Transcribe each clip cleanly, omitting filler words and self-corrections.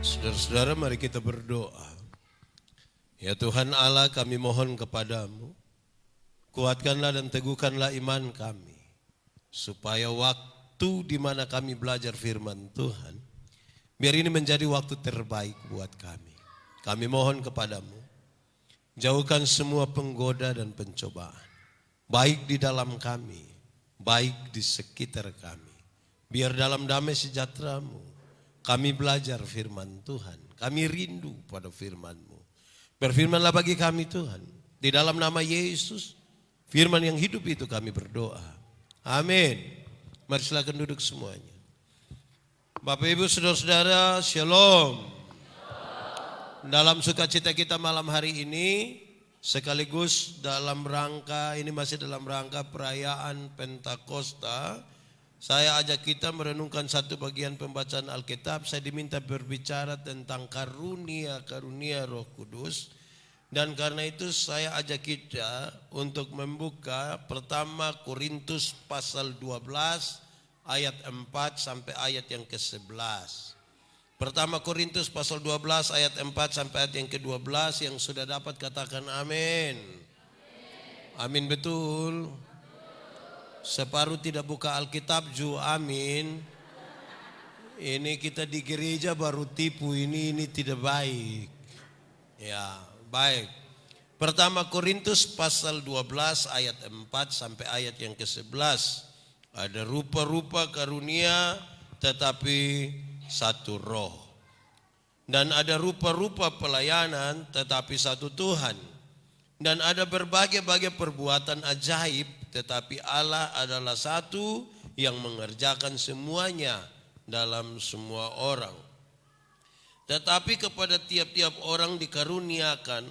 Saudara-saudara, mari kita berdoa. Ya Tuhan Allah, kami mohon kepadamu, kuatkanlah dan teguhkanlah iman kami, supaya waktu di mana kami belajar firman Tuhan, biar ini menjadi waktu terbaik buat kami. Kami mohon kepadamu, jauhkan semua penggoda dan pencobaan, baik di dalam kami, baik di sekitar kami. Biar dalam damai sejahtera-Mu, kami belajar firman Tuhan. Kami rindu pada firman-Mu. Berfirmanlah bagi kami Tuhan. Di dalam nama Yesus, firman yang hidup itu kami berdoa. Amin. Mari silakan duduk semuanya. Bapak Ibu saudara-saudara, shalom. Dalam sukacita kita malam hari ini, sekaligus dalam rangka, ini masih dalam rangka perayaan Pentakosta, saya ajak kita merenungkan satu bagian pembacaan Alkitab. Saya diminta berbicara tentang karunia-karunia Roh Kudus. Dan karena itu saya ajak kita untuk membuka pertama Korintus pasal 12 ayat 4 sampai ayat yang ke-11. Pertama Korintus pasal 12 ayat 4 sampai ayat yang ke-12, yang sudah dapat katakan amin. Amin betul. Separuh tidak buka Alkitab amin. Ini kita di gereja baru tipu, ini tidak baik. Ya, baik. Pertama Korintus pasal 12 ayat 4 sampai ayat yang ke-11. Ada rupa-rupa karunia tetapi satu roh. Dan ada rupa-rupa pelayanan tetapi satu Tuhan. Dan ada berbagai-bagai perbuatan ajaib, tetapi Allah adalah satu yang mengerjakan semuanya dalam semua orang. Tetapi kepada tiap-tiap orang dikaruniakan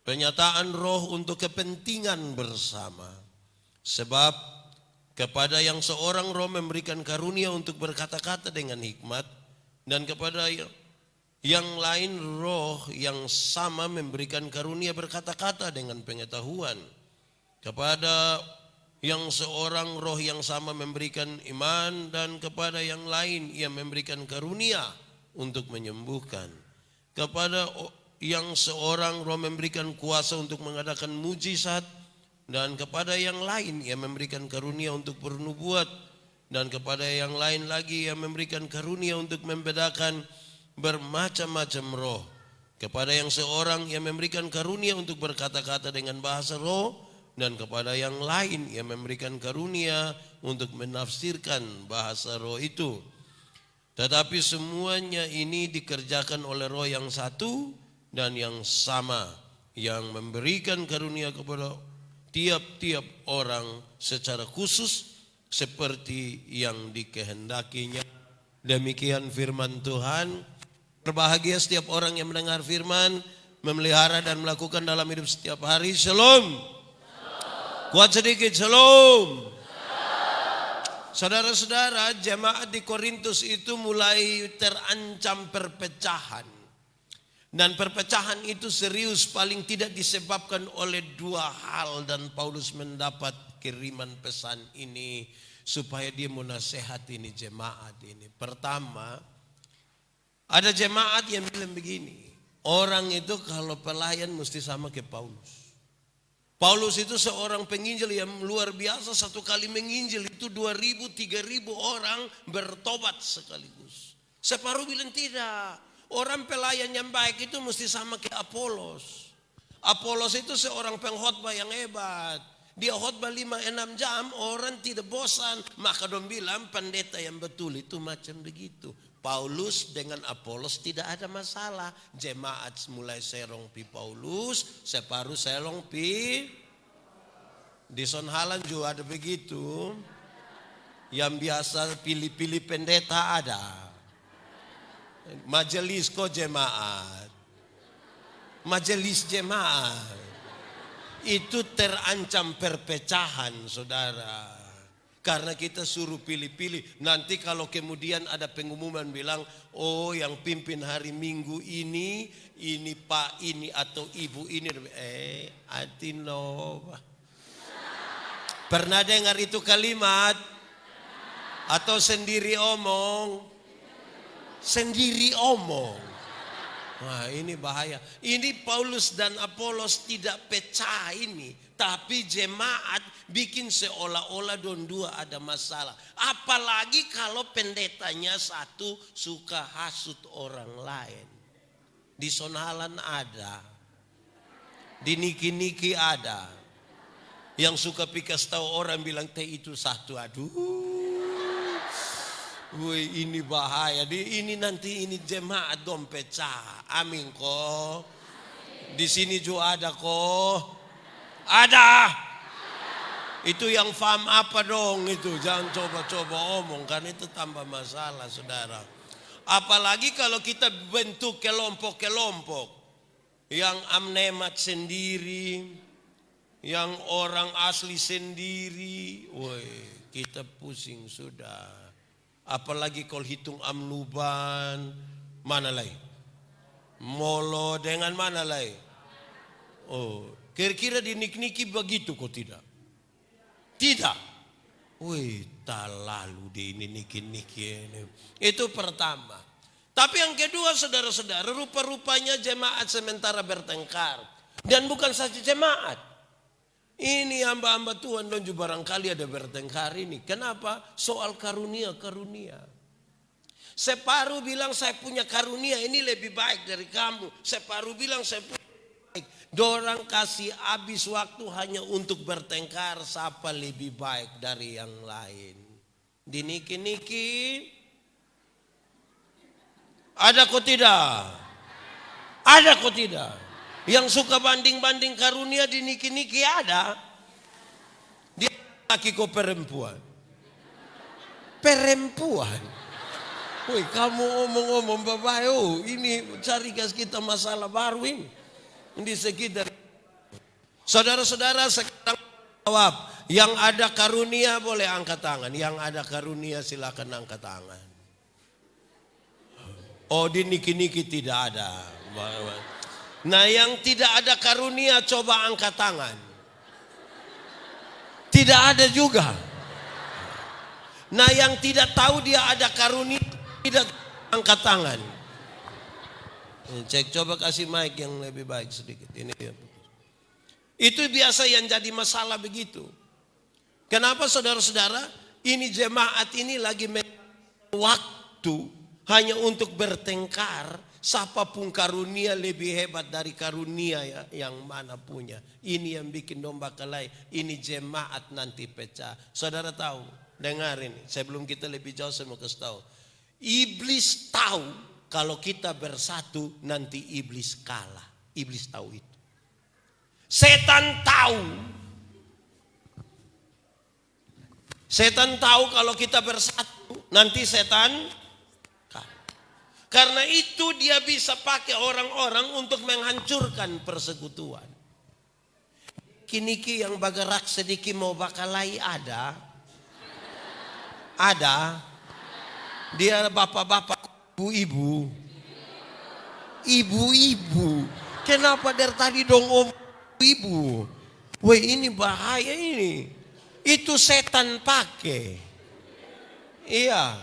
penyataan roh untuk kepentingan bersama. Sebab kepada yang seorang roh memberikan karunia untuk berkata-kata dengan hikmat, dan kepada yang lain roh yang sama memberikan karunia berkata-kata dengan pengetahuan. Kepada yang seorang roh yang sama memberikan iman, dan kepada yang lain ia memberikan karunia untuk menyembuhkan. Kepada yang seorang roh memberikan kuasa untuk mengadakan mujizat, dan kepada yang lain ia memberikan karunia untuk bernubuat, dan kepada yang lain lagi ia memberikan karunia untuk membedakan bermacam-macam roh. Kepada yang seorang ia memberikan karunia untuk berkata-kata dengan bahasa roh, dan kepada yang lain ia memberikan karunia untuk menafsirkan bahasa roh itu. Tetapi semuanya ini dikerjakan oleh roh yang satu dan yang sama, yang memberikan karunia kepada tiap-tiap orang secara khusus seperti yang dikehendakinya. Demikian firman Tuhan. Berbahagia setiap orang yang mendengar firman, memelihara dan melakukan dalam hidup setiap hari. Shalom. Kuat sedikit, shalom. Saudara-saudara, jemaat di Korintus itu mulai terancam perpecahan. Dan perpecahan itu serius, paling tidak disebabkan oleh dua hal. Dan Paulus mendapat kiriman pesan ini supaya dia menasehati ini jemaat ini. Pertama, ada jemaat yang bilang begini, orang itu kalau pelayan mesti sama ke Paulus. Paulus itu seorang penginjil yang luar biasa, satu kali menginjil itu 2.000, 3.000 orang bertobat sekaligus. Separuh bilang tidak, orang pelayan yang baik itu mesti sama ke Apolos. Apolos itu seorang pengkhotbah yang hebat. Dia khotbah 5-6 jam, orang tidak bosan. Maka dong bilang pendeta yang betul itu macam begitu. Paulus dengan Apolos tidak ada masalah. Jemaat mulai serong pi Paulus, separuh serong pi. Di Sonhalan juga ada begitu. Yang biasa pilih-pilih pendeta ada. Majelis kok jemaat. Majelis jemaat. Itu terancam perpecahan, saudara. Karena kita suruh pilih-pilih. Nanti kalau kemudian ada pengumuman bilang, oh yang pimpin hari Minggu ini Pak ini atau Ibu ini. Atino. Pernah dengar itu kalimat? Atau sendiri omong? Sendiri omong. Nah, ini bahaya. Ini Paulus dan Apolos tidak pecah ini. Tapi jemaat bikin seolah-olah dua ada masalah. Apalagi kalau pendetanya satu suka hasut orang lain. Di Sonalan ada. Di Niki-Niki ada. Yang suka pikas tahu orang bilang teh itu satu. Aduh. Woi, ini bahaya. Ini nanti ini jemaat dong pecah. Amin kok. Di sini juga ada kok. Ada. Itu yang paham apa dong itu. Jangan coba-coba omong. Karena itu tambah masalah saudara. Apalagi kalau kita bentuk kelompok-kelompok. Yang amnemat sendiri. Yang orang asli sendiri. Woi, kita pusing sudah. Apalagi kalau hitung amnuban. Mana lagi? Molo dengan mana lagi? Oh, kira-kira di Niki-Niki begitu kok tidak? Tidak. Wih, terlalu di ini Niki-Niki ini. Itu pertama. Tapi yang kedua saudara-saudara, rupa-rupanya jemaat sementara bertengkar. Dan bukan saja jemaat. Ini hamba-hamba Tuhan dan juga barangkali ada bertengkar ini. Kenapa? Soal karunia-karunia. Separuh bilang saya punya karunia ini lebih baik dari kamu. Separuh bilang saya punya baik. Dorang kasih habis waktu hanya untuk bertengkar siapa lebih baik dari yang lain. Di Niki-Niki ada kok tidak? Ada kok tidak? Yang suka banding-banding karunia di Niki-Niki ada. Dia laki kok perempuan. Perempuan. Woi, kamu omong-omong bapak, ini cari gas kita masalah baru ini. Di sekitar. Saudara-saudara sekarang jawab. Yang ada karunia boleh angkat tangan. Yang ada karunia silakan angkat tangan. Oh, di Niki-Niki tidak ada. Nah, yang tidak ada karunia coba angkat tangan. Tidak ada juga. Nah, yang tidak tahu dia ada karunia tidak angkat tangan. Cek coba kasih mic yang lebih baik sedikit. Ini dia. Itu biasa yang jadi masalah begitu. Kenapa saudara-saudara? Ini jemaat ini lagi waktu hanya untuk bertengkar. Siapapun karunia lebih hebat dari karunia ya, yang mana punya. Ini yang bikin domba kelahi. Ini jemaat nanti pecah. Saudara tahu, dengar ini. Sebelum kita lebih jauh saya mau kasih tahu. Iblis tahu kalau kita bersatu nanti iblis kalah. Iblis tahu itu. Setan tahu. Setan tahu kalau kita bersatu nanti setan karena itu dia bisa pakai orang-orang untuk menghancurkan persekutuan. Niki-Niki yang bagarak sedikit mau bakalai ada. Ada. Dia bapak-bapak, ibu-ibu. Ibu-ibu. Kenapa dari tadi dong om ibu? Woi, ini bahaya ini. Itu setan pakai. Iya.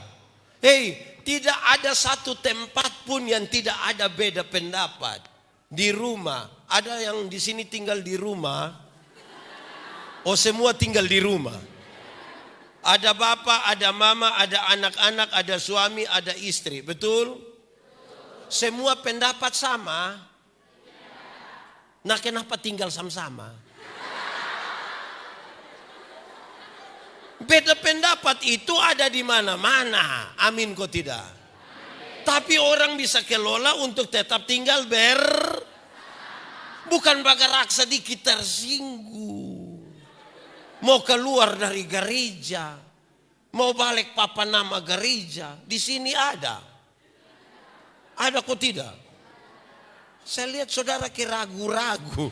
Hei. Tidak ada satu tempat pun yang tidak ada beda pendapat. Di rumah. Ada yang di sini tinggal di rumah. Oh, semua tinggal di rumah. Ada bapak, ada mama, ada anak-anak, ada suami, ada istri. Betul? Semua pendapat sama. Nah, kenapa tinggal sama-sama? Beda pendapat itu ada di mana-mana. Amin kok tidak? Amin. Tapi orang bisa kelola untuk tetap tinggal bukan bagarak sedikit tersinggung. Mau keluar dari gereja. Mau balik papa nama gereja. Di sini ada. Ada kok tidak? Saya lihat saudara kiragu-ragu.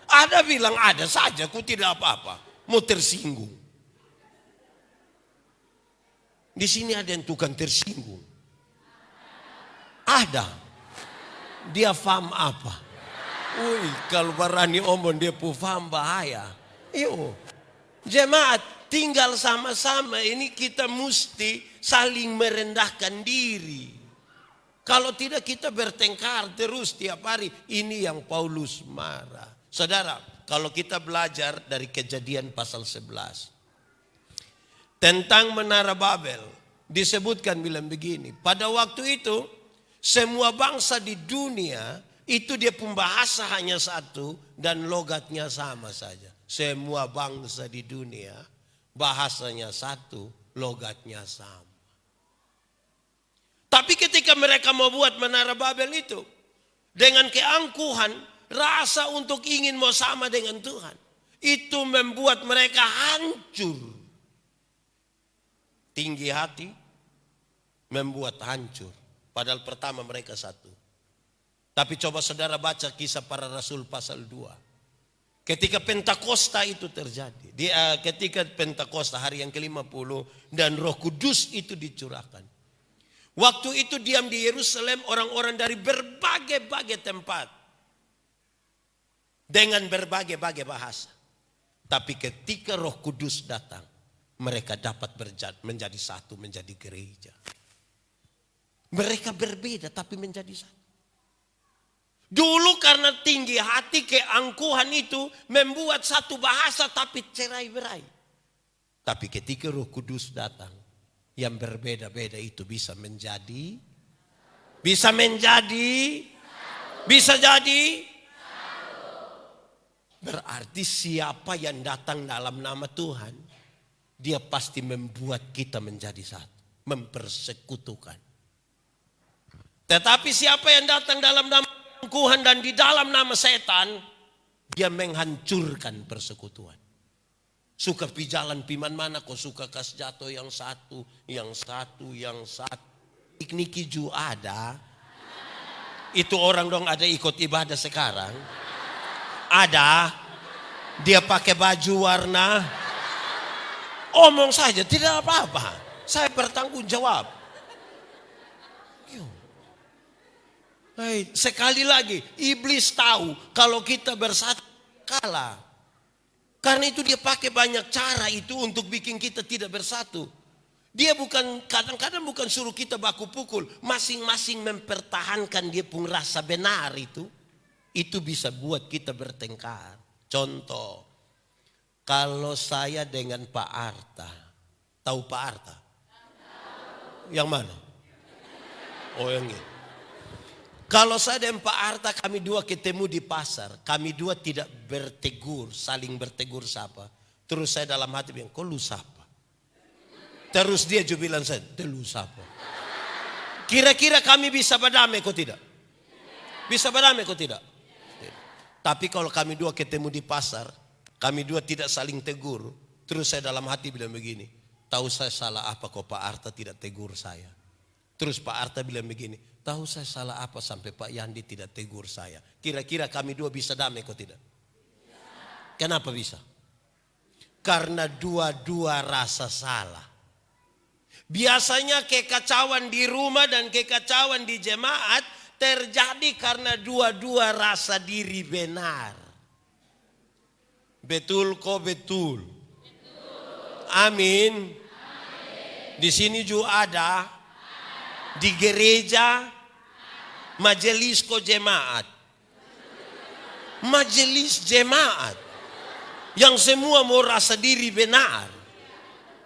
Ada bilang ada saja kok tidak apa-apa. Mau tersinggung. Di sini ada yang tukang tersinggung. Ada. Dia paham apa? Wih, kalau berani omong dia paham bahaya. Yuk. Jemaat tinggal sama-sama ini kita mesti saling merendahkan diri. Kalau tidak kita bertengkar terus tiap hari. Ini yang Paulus marah. Saudara, kalau kita belajar dari Kejadian pasal 11. Tentang Menara Babel. Disebutkan bilang begini. Pada waktu itu semua bangsa di dunia itu dia pembahasa hanya satu dan logatnya sama saja. Semua bangsa di dunia bahasanya satu, logatnya sama. Tapi ketika mereka mau buat Menara Babel itu, dengan keangkuhan, rasa untuk ingin mau sama dengan Tuhan, itu membuat mereka hancur. Tinggi hati membuat hancur. Padahal pertama mereka satu. Tapi coba saudara baca Kisah Para Rasul pasal 2. Ketika Pentakosta itu terjadi. Ketika Pentakosta hari yang ke-50 dan Roh Kudus itu dicurahkan. Waktu itu diam di Yerusalem orang-orang dari berbagai-bagai tempat. Dengan berbagai-bagai bahasa. Tapi ketika Roh Kudus datang, mereka dapat menjadi satu, menjadi gereja. Mereka berbeda tapi menjadi satu. Dulu karena tinggi hati keangkuhan itu membuat satu bahasa tapi cerai-berai. Tapi ketika Roh Kudus datang, yang berbeda-beda itu bisa jadi. Berarti siapa yang datang dalam nama Tuhan, dia pasti membuat kita menjadi satu, mempersekutukan. Tetapi siapa yang datang dalam nama Tuhan dan di dalam nama setan, dia menghancurkan persekutuan. Suka pi jalan piman mana kau suka kas jatuh yang satu. Niki ju ada. Itu orang dong ada ikut ibadah sekarang. Ada. Dia pakai baju warna. Omong saja tidak apa-apa. Saya bertanggung jawab. Sekali lagi, iblis tahu kalau kita bersatu kalah. Karena itu dia pakai banyak cara itu untuk bikin kita tidak bersatu. Dia kadang-kadang bukan suruh kita baku pukul. Masing-masing mempertahankan dia pun rasa benar itu. Itu bisa buat kita bertengkar. Contoh, kalau saya dengan Pak Arta. Tahu Pak Arta? Yang mana? Oh yang ini. Kalau saya dan Pak Arta kami dua ketemu di pasar. Kami dua tidak bertegur, saling bertegur sapa. Terus saya dalam hati bilang, kok lu sapa? Terus dia juga bilang saya, lu sapa? Kira-kira kami bisa berdamai kok tidak? Bisa berdamai kok tidak? Tapi kalau kami dua ketemu di pasar, kami dua tidak saling tegur. Terus saya dalam hati bilang begini, tahu saya salah apa kok Pak Arta tidak tegur saya? Terus Pak Arta bilang begini, tahu saya salah apa sampai Pak Yandi tidak tegur saya? Kira-kira kami dua bisa damai kok tidak? Kenapa bisa? Karena dua-dua rasa salah. Biasanya kekacauan di rumah dan kekacauan di jemaat terjadi karena dua-dua rasa diri benar. Betul kok betul. Amin. Di sini juga ada. Di gereja majelis ko jemaat. Majelis jemaat. Yang semua mau rasa diri benar.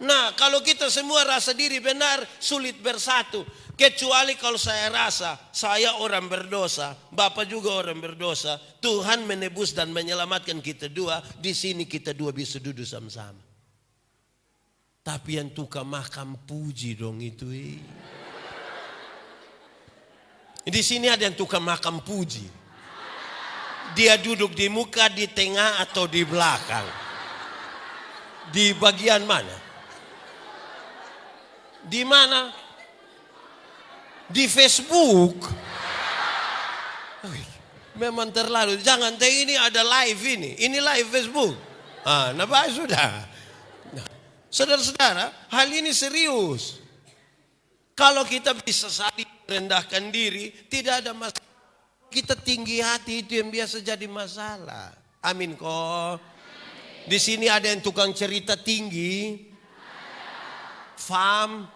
Nah kalau kita semua rasa diri benar sulit bersatu. Kecuali kalau saya rasa saya orang berdosa. Bapak juga orang berdosa. Tuhan menebus dan menyelamatkan kita dua. Di sini kita dua bisa duduk sama-sama. Tapi yang tukang makam puji dong itu. Di sini ada yang tukang makam puji. Dia duduk di muka, di tengah atau di belakang. Di bagian mana? Di mana? Di Facebook. Memang terlalu. Jangan ini ada live ini. Ini live Facebook. Nah baik sudah. Nah, saudara-saudara, hal ini serius. Kalau kita bisa saling merendahkan diri, tidak ada masalah. Kita tinggi hati itu yang biasa jadi masalah. Amin kok. Di sini ada yang tukang cerita tinggi. Fam.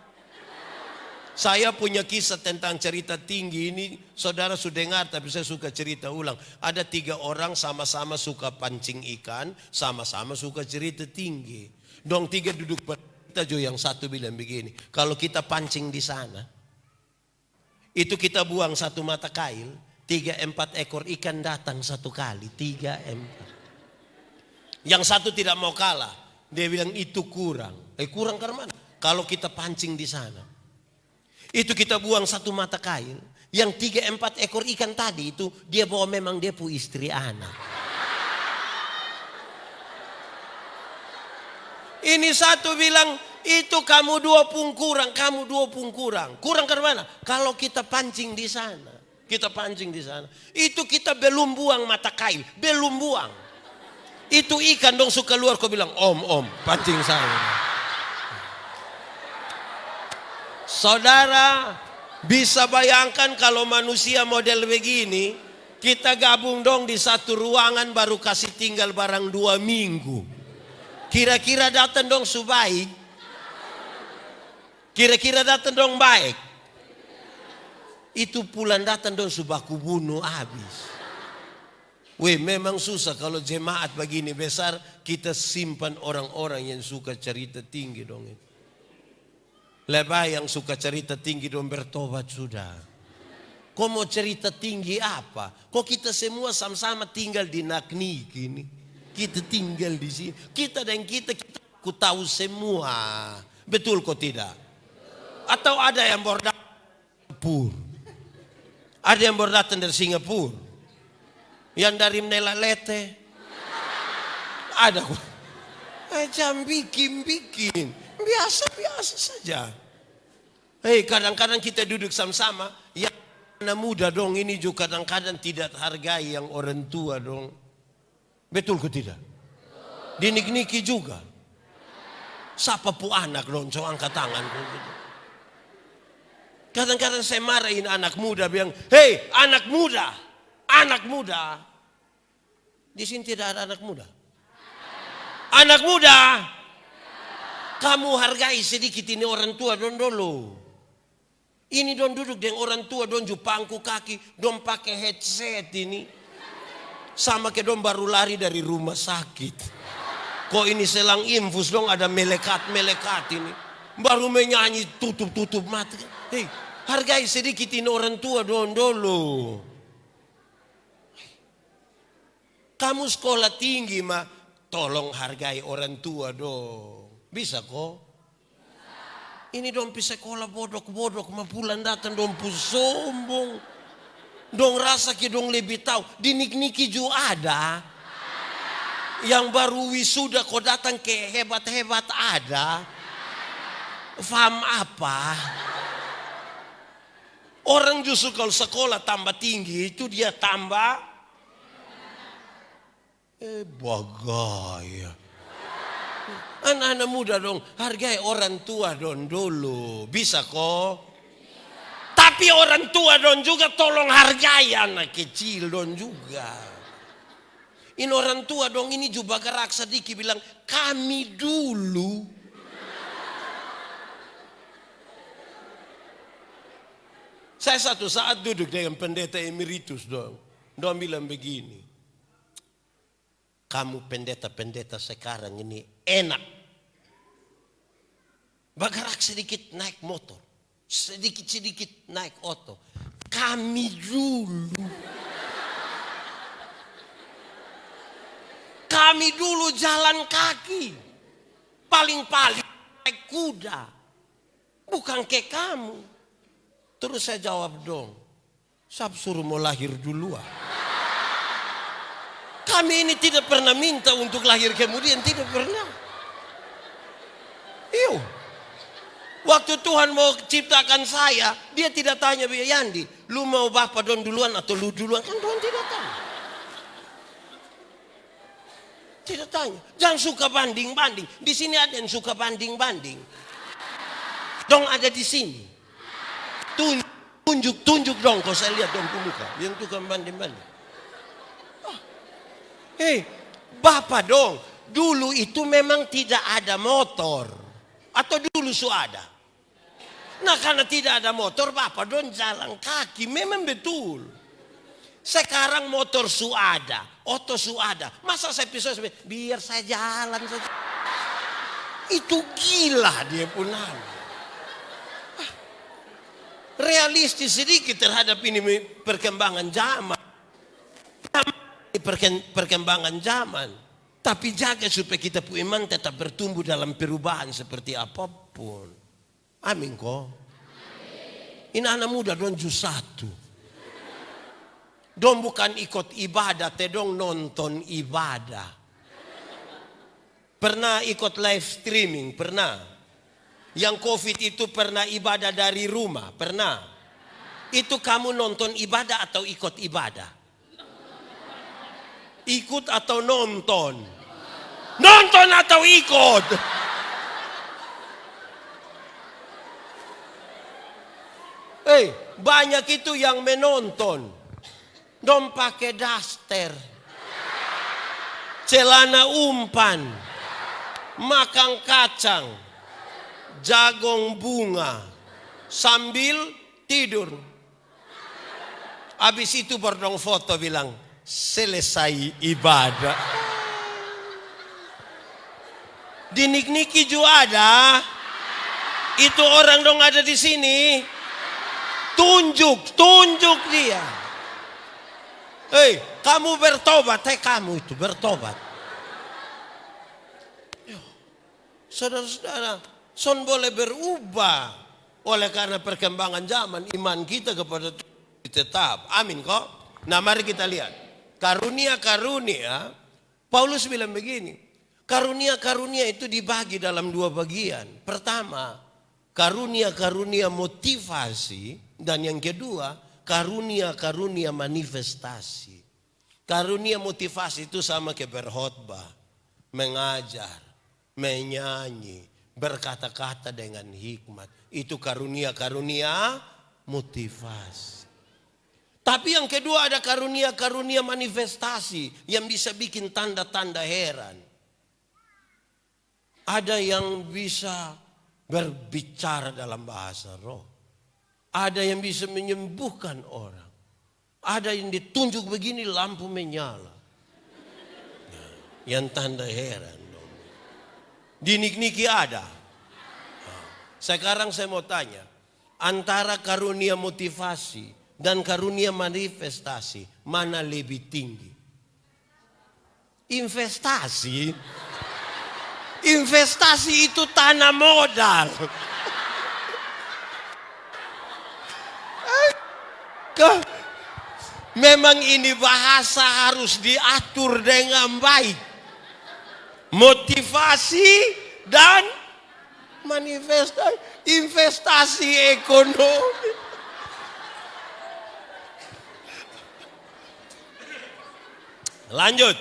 Saya punya kisah tentang cerita tinggi ini, saudara sudah dengar tapi saya suka cerita ulang. Ada 3 orang sama-sama suka pancing ikan, sama-sama suka cerita tinggi. Dong 3 duduk bercerita, jo yang satu bilang begini, kalau kita pancing di sana, itu kita buang 1 mata kail, 3-4 ekor ikan datang 1 kali, 3-4. Yang satu tidak mau kalah, dia bilang itu kurang. Kurang karena mana? Kalau kita pancing di sana. Itu kita buang 1 mata kail. Yang 3-4 ekor ikan tadi itu dia bawa memang dia pu istri anak. Ini satu bilang itu kamu 2 pun kurang, kamu 2 pun kurang. Kurang karena mana? Kalau kita pancing di sana. Kita pancing di sana. Itu kita belum buang mata kail, belum buang. Itu ikan dong suka luar kau bilang, om, pancing saya. Saudara bisa bayangkan kalau manusia model begini, kita gabung dong di satu ruangan baru kasih tinggal barang 2 minggu. Kira-kira datang dong baik. Kira-kira datang dong baik. Itu pulang datang dong baku bunuh habis. Memang susah kalau jemaat begini besar kita simpan orang-orang yang suka cerita tinggi dong itu. Lebay yang suka cerita tinggi dong bertobat sudah. Kau mau cerita tinggi apa? Kok kita semua sama-sama tinggal di Naknik ini. Kita tinggal di sini. Kita aku tahu semua. Betul kok tidak? Atau ada yang baru datang dari Singapura? Ada yang baru datang dari Singapura? Yang dari Melalete? Ada kok. Jangan bikin. Biasa-biasa saja. Kadang-kadang kita duduk sama-sama. Yang anak muda dong ini juga kadang-kadang tidak hargai yang orang tua dong. Betul ke tidak? Dinik-niki juga. Siapa pu anak dong, coba angkat tangan. Kadang-kadang saya marahin anak muda bilang, hei anak muda. Di sini tidak ada anak muda. Anak muda. Kamu hargai sedikit ini orang tua don dulu. Ini don duduk dengan orang tua don pangku kaki, don pakai headset ini. Sama ke don baru lari dari rumah sakit. Kok ini selang infus dong ada melekat ini. Baru menyanyi tutup mata. Hei, hargai sedikit ini orang tua don dulu. Kamu sekolah tinggi mah, tolong hargai orang tua dong. Bisa kok? Ini dong sekolah bodok pulang datang dong sombong. Dong rasa ki dong lebih tahu. Dinik-niki juga ada. Yang baru wisuda kok datang ke hebat-hebat ada. Faham apa? Orang justru kalau sekolah tambah tinggi itu dia tambah bagaya. Anak-anak muda dong, hargai orang tua dong dulu. Bisa kok? Tapi orang tua dong juga tolong hargai anak kecil dong juga. Ini orang tua dong ini juga gerak sedikit bilang, kami dulu. Saya satu saat duduk dengan pendeta emeritus dong. Dong bilang begini. Kamu pendeta-pendeta sekarang ini enak. Bergerak sedikit naik motor. Sedikit-sedikit naik oto. Kami dulu jalan kaki. Paling-paling naik kuda. Bukan kayak kamu. Terus saya jawab dong. Siapa suruh mau lahir duluan? Kami ini tidak pernah minta untuk lahir kemudian. Tidak pernah. Iyo. Waktu Tuhan mau ciptakan saya, dia tidak tanya, Yandi, lu mau bapak don duluan atau lu duluan? Kan Tuhan tidak tanya. Tidak tanya. Jangan suka banding-banding. Di sini ada yang suka banding-banding. Dong ada di sini. Tunjuk dong, kalau saya lihat dong muka. Yang suka banding-banding. Bapak dong, dulu itu memang tidak ada motor. Atau dulu ada. Nah karena tidak ada motor, Bapak don jalan kaki. Memang betul. Sekarang motor su ada, oto su ada. Masa saya pisau, biar saya jalan saja. Itu gila dia pun. Realistis sedikit terhadap ini perkembangan zaman. Perkembangan zaman. Tapi jaga supaya kita punya iman tetap bertumbuh dalam perubahan seperti apapun. Amin kok. Ini anak muda don jus satu. Dong bukan ikut ibadah, te dong nonton ibadah. Pernah ikut live streaming? Pernah. Yang COVID itu pernah ibadah dari rumah? Pernah. Itu kamu nonton ibadah atau ikut ibadah? Ikut atau nonton? Nonton atau ikut? Banyak itu yang menonton. Dong pakai daster, celana umpan, makan kacang, jagung bunga, sambil tidur. Habis itu berdong foto bilang, selesai ibadah. Dinik-niki juga ada. Itu orang dong ada di sini. Tunjuk dia. Kamu bertobat, kamu itu bertobat. Saudara-saudara, son boleh berubah oleh karena perkembangan zaman, iman kita kepada Tuhan tetap. Amin kok. Nah, mari kita lihat. Karunia-karunia, Paulus bilang begini. Karunia-karunia itu dibagi dalam dua bagian. Pertama, karunia-karunia motivasi, dan yang kedua, karunia-karunia manifestasi. Karunia motivasi itu sama kayak berkhotbah, mengajar, menyanyi, berkata-kata dengan hikmat. Itu karunia-karunia motivasi. Tapi yang kedua ada karunia-karunia manifestasi yang bisa bikin tanda-tanda heran. Ada yang bisa berbicara dalam bahasa roh. Ada yang bisa menyembuhkan orang. Ada yang ditunjuk begini lampu menyala. Yang tanda heran. Dinik-niki ada. Sekarang saya mau tanya. Antara karunia motivasi dan karunia manifestasi, mana lebih tinggi? Investasi. Investasi itu tanah modal. Memang ini bahasa harus diatur dengan baik. Motivasi dan manifestasi, investasi ekonomi. Lanjut,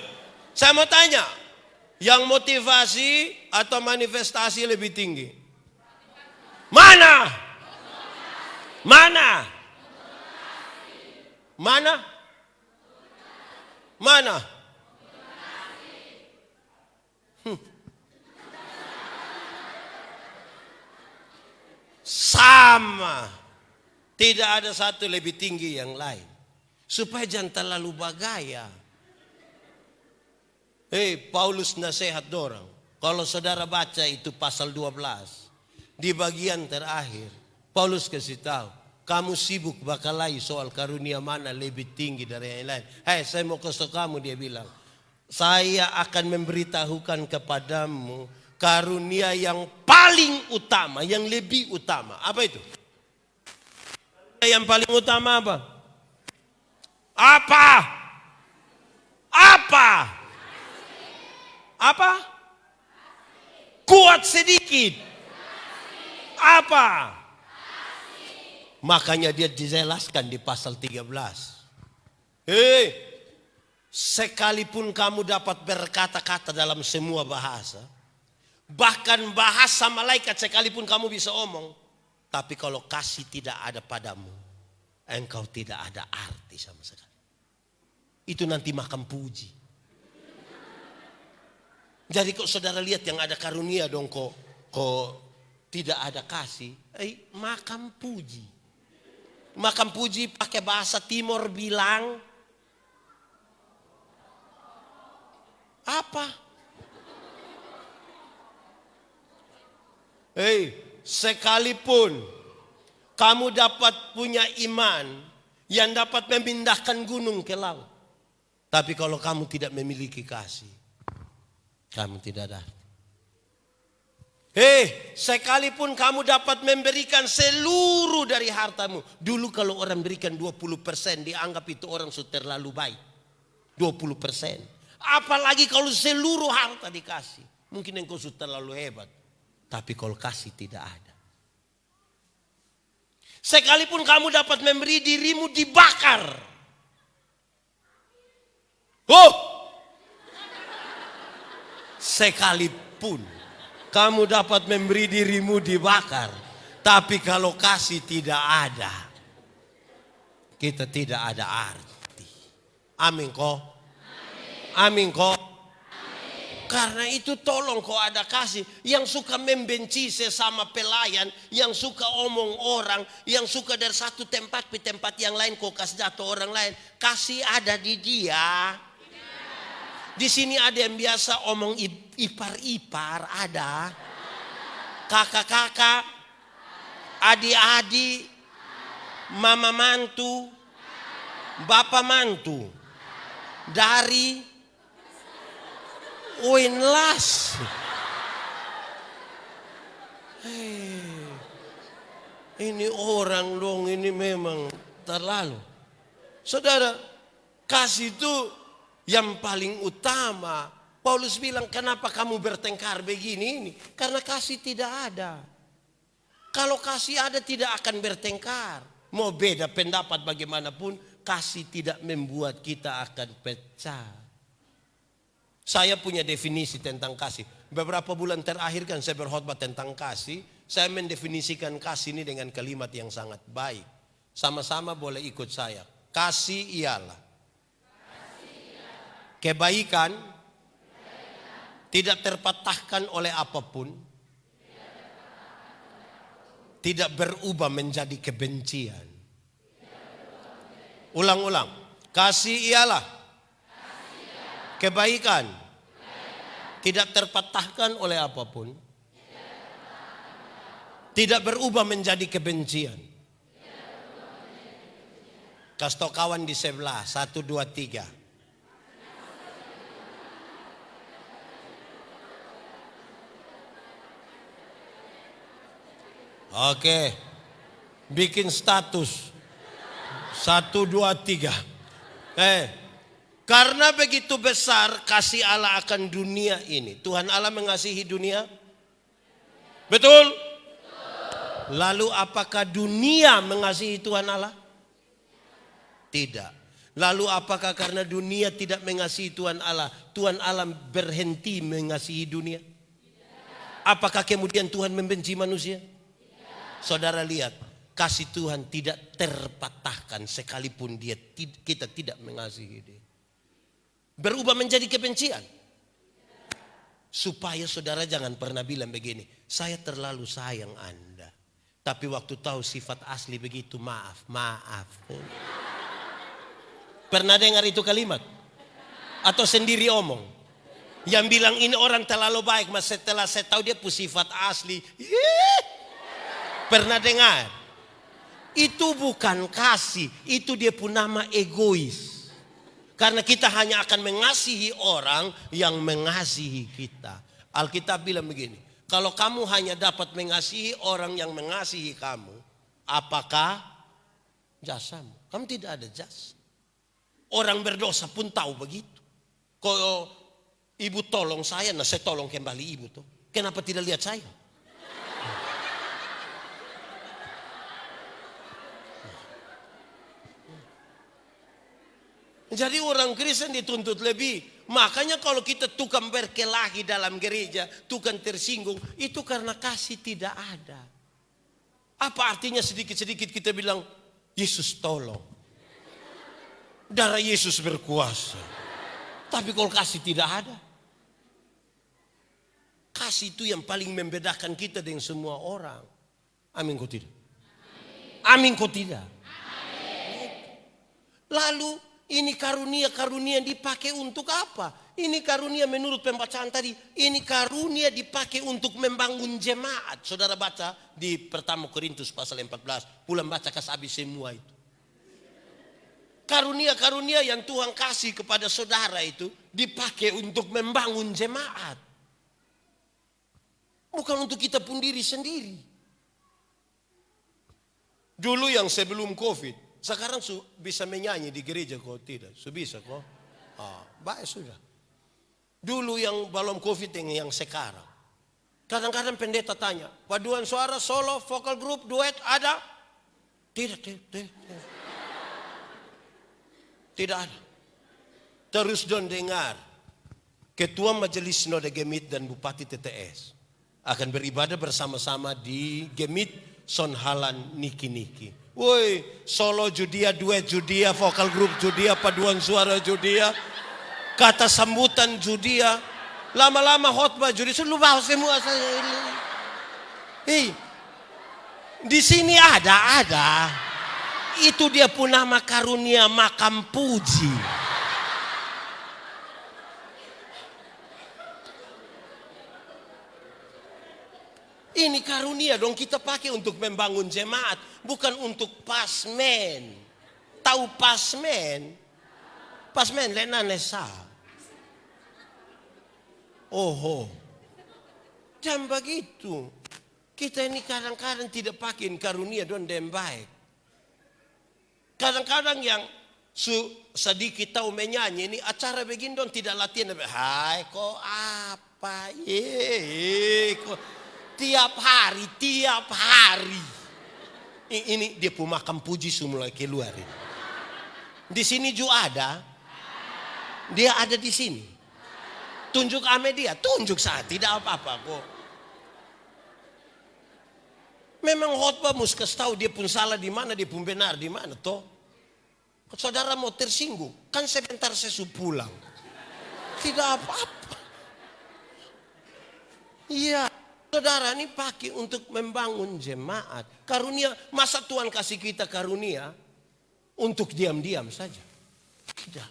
saya mau tanya, yang motivasi atau manifestasi lebih tinggi? Mana? Mana? Mana? Mana? Sama. Tidak ada satu lebih tinggi yang lain. Supaya jangan terlalu bagaya. Paulus nasihat dorang. Kalau saudara baca itu pasal 12. Di bagian terakhir. Paulus kasih tahu. Kamu sibuk bakalai soal karunia mana lebih tinggi dari yang lain. Saya mau kasih kamu, dia bilang. Saya akan memberitahukan kepadamu karunia yang paling utama, yang lebih utama. Apa itu? Yang paling utama apa? Apa? Apa? Apa? Kuat sedikit. Apa? Makanya dia dijelaskan di pasal 13. Sekalipun kamu dapat berkata-kata dalam semua bahasa, bahkan bahasa malaikat sekalipun kamu bisa omong, tapi kalau kasih tidak ada padamu, engkau tidak ada arti sama sekali. Itu nanti makan puji. Jadi kok saudara lihat yang ada karunia dong kok tidak ada kasih, makam puji. Makam puji pakai bahasa Timur bilang apa? Sekalipun kamu dapat punya iman yang dapat memindahkan gunung ke laut, tapi kalau kamu tidak memiliki kasih, kamu tidak ada. Sekalipun kamu dapat memberikan seluruh dari hartamu. Dulu kalau orang berikan 20% dianggap itu orang sudah terlalu baik. 20%. Apalagi kalau seluruh harta dikasih. Mungkin engkau sudah terlalu hebat. Tapi kalau kasih tidak ada. Sekalipun kamu dapat memberi dirimu dibakar. Sekalipun kamu dapat memberi dirimu dibakar. Tapi kalau kasih tidak ada, kita tidak ada arti. Amin kok. Amin kok. Karena itu tolong kok ada kasih. Yang suka membenci sesama pelayan, yang suka omong orang, yang suka dari satu tempat ke tempat yang lain kok kasih jatuh orang lain. Kasih ada di dia. Di sini ada yang biasa omong ipar-ipar, ada. Kakak-kakak, adik-adik, mama mantu, bapak mantu. Dari Uinlas. Ini orang dong, ini memang terlalu. Saudara, kasih itu yang paling utama. Paulus bilang, kenapa kamu bertengkar begini ini? Karena kasih tidak ada. Kalau kasih ada tidak akan bertengkar. Mau beda pendapat bagaimanapun, kasih tidak membuat kita akan pecah. Saya punya definisi tentang kasih. Beberapa bulan terakhir kan saya berkhotbah tentang kasih. Saya mendefinisikan kasih ini dengan kalimat yang sangat baik. Sama-sama boleh ikut saya. Kasih ialah kebaikan tidak terpatahkan oleh apapun, tidak berubah menjadi kebencian. Ulang-ulang. Kasih ialah kebaikan tidak terpatahkan oleh apapun, tidak berubah menjadi kebencian. Kasih tau kawan di sebelah. 1, 2, 3. Oke, bikin status 1, 2, 3. Karena begitu besar kasih Allah akan dunia ini. Tuhan Allah mengasihi dunia. Betul? Lalu apakah dunia mengasihi Tuhan Allah? Tidak. Lalu apakah karena dunia tidak mengasihi Tuhan Allah berhenti mengasihi dunia? Apakah kemudian Tuhan membenci manusia? Saudara lihat, kasih Tuhan tidak terpatahkan sekalipun kita tidak mengasihi dia. Berubah menjadi kebencian. Supaya saudara jangan pernah bilang begini, saya terlalu sayang Anda. Tapi waktu tahu sifat asli begitu, maaf. Pernah dengar itu kalimat? Atau sendiri omong? Yang bilang ini orang terlalu baik, mas setelah saya tahu dia punya sifat asli. Pernah dengar? Itu bukan kasih, itu dia pun nama egois. Karena kita hanya akan mengasihi orang yang mengasihi kita. Alkitab bilang begini, kalau kamu hanya dapat mengasihi orang yang mengasihi kamu, apakah jasamu? Kamu tidak ada jasa. Orang berdosa pun tahu begitu. Kalau ibu tolong saya, nah saya tolong kembali ibu tuh. Kenapa tidak lihat saya? Jadi orang Kristen dituntut lebih. Makanya kalau kita tukang berkelahi dalam gereja, tukang tersinggung, itu karena kasih tidak ada. Apa artinya sedikit-sedikit kita bilang, Yesus tolong. Darah Yesus berkuasa. Tapi kalau kasih tidak ada. kasih itu yang paling membedakan kita dengan semua orang. Amin kok tidak? Amin kok tidak? Lalu ini karunia-karunia dipakai untuk apa? Ini karunia menurut pembacaan tadi, ini karunia dipakai untuk membangun jemaat. Saudara baca di pertama Korintus pasal 14, pulang baca habis semua itu. Karunia-karunia yang Tuhan kasih kepada saudara itu dipakai untuk membangun jemaat. Bukan untuk kita pun diri sendiri. Dulu yang sebelum COVID, sekarang bisa menyanyi di gereja kok tidak? Bisa kok? Baik sudah. Dulu yang belum COVID yang sekarang. Kadang-kadang pendeta tanya, paduan suara, solo, vokal group, duet ada? Tidak. Tidak ada. Terus don dengar, Ketua Majelis Sinode Gemit dan Bupati TTS akan beribadah bersama-sama di Gemit Sonhalan Niki-Niki. Woi, solo Judia, duet Judia, vokal grup Judia, paduan suara Judia, kata sambutan Judia, lama-lama khotbah Judia, lu bawa semua saya ini. Di sini ada. Itu dia pun nama karunia makam puji. Ini karunia dong kita pakai untuk membangun jemaat, bukan untuk pasmen. Tahu pasmen? Pasmen lena nesa. Jangan begitu. Kita ini kadang-kadang tidak pakai karunia don dem baik. Kadang-kadang yang sedikit tahu menyanyi ini acara begini don tidak latihan. Hai kok apa? Kok tiap hari. Ini dia pemakam puji mulai keluar ini. Di sini juga ada. Dia ada di sini. Tunjuk ame dia, tunjuk saat tidak apa-apa kok. Memang khotbah mesti tahu dia pun salah di mana, dia pun benar di mana toh. Saudara mau tersinggung, kan sebentar saya pulang. Tidak apa-apa. Iya, saudara ini pakai untuk membangun jemaat. Karunia, masa Tuhan kasih kita karunia untuk diam-diam saja? Tidak,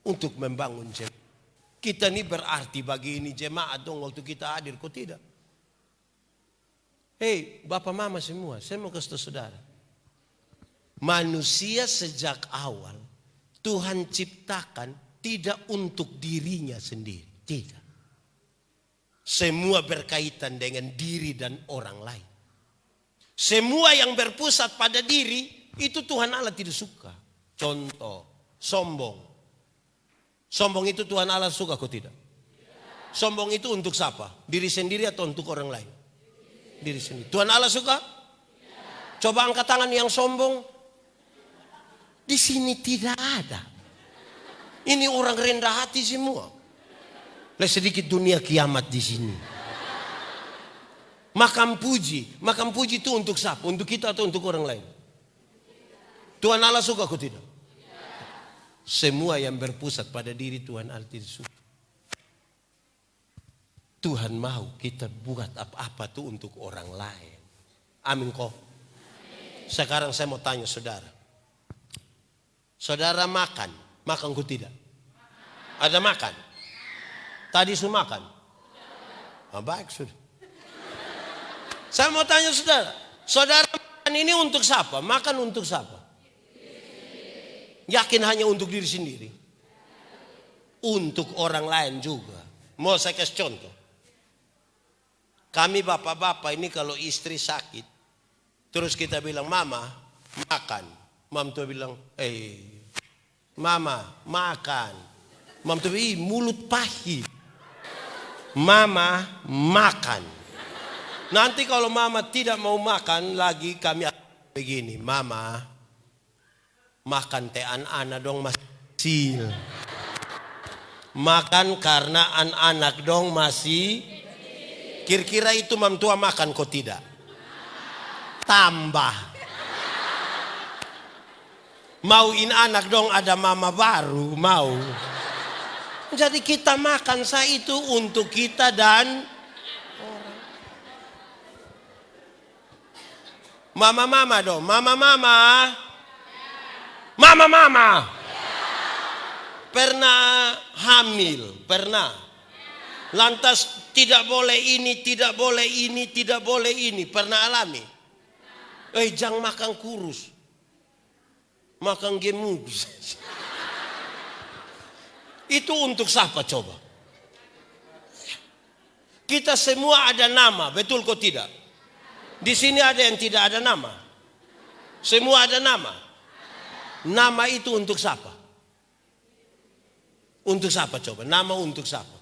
untuk membangun jemaat. Kita ini berarti bagi ini jemaat dong waktu kita hadir, kok tidak? Hei, bapak mama semua, saya mau kasih tahu saudara. Manusia sejak awal Tuhan ciptakan tidak untuk dirinya sendiri, tidak. Semua berkaitan dengan diri dan orang lain. Semua yang berpusat pada diri itu Tuhan Allah tidak suka. Contoh, sombong. Sombong itu Tuhan Allah suka kok tidak? Sombong itu untuk siapa? Diri sendiri atau untuk orang lain? Diri sendiri. Tuhan Allah suka? Coba angkat tangan yang sombong. Di sini tidak ada. Ini orang rendah hati semua. Sedikit dunia kiamat di sini. Makam puji itu untuk siapa? Untuk kita atau untuk orang lain? Tuhan Allah suka kok tidak? Semua yang berpusat pada diri Tuhan Allah tidak suka. Tuhan mau kita buat apa-apa tuh untuk orang lain. Amin kok. Sekarang saya mau tanya saudara. Saudara makan kok tidak? Ada makan? Tadi sudah makan? Baik sudah. Saya mau tanya saudara makan ini untuk siapa? Makan untuk siapa? Yakin hanya untuk diri sendiri? Untuk orang lain juga. Mau saya kasih contoh. Kami bapak-bapak ini kalau istri sakit, terus kita bilang mama makan, mam tuh bilang mama makan, mam tuh mulut pahit, mama makan. Nanti kalau mama tidak mau makan lagi kami begini, mama makan teh anak dong masih, makan karena anak dong masih. Kira-kira itu mam tua makan kok tidak? Tambah. Mauin anak dong ada mama baru, mau. Jadi kita makan saya itu untuk kita dan Mama-mama dong, mama-mama. Mama-mama. Pernah hamil, pernah. Lantas tidak boleh ini, tidak boleh ini, tidak boleh ini. Pernah alami? Jangan makan kurus. Makan gemuk. Itu untuk siapa coba? Kita semua ada nama, betul kok tidak? Di sini ada yang tidak ada nama. Semua ada nama. Nama itu untuk siapa? Untuk siapa coba? Nama untuk siapa?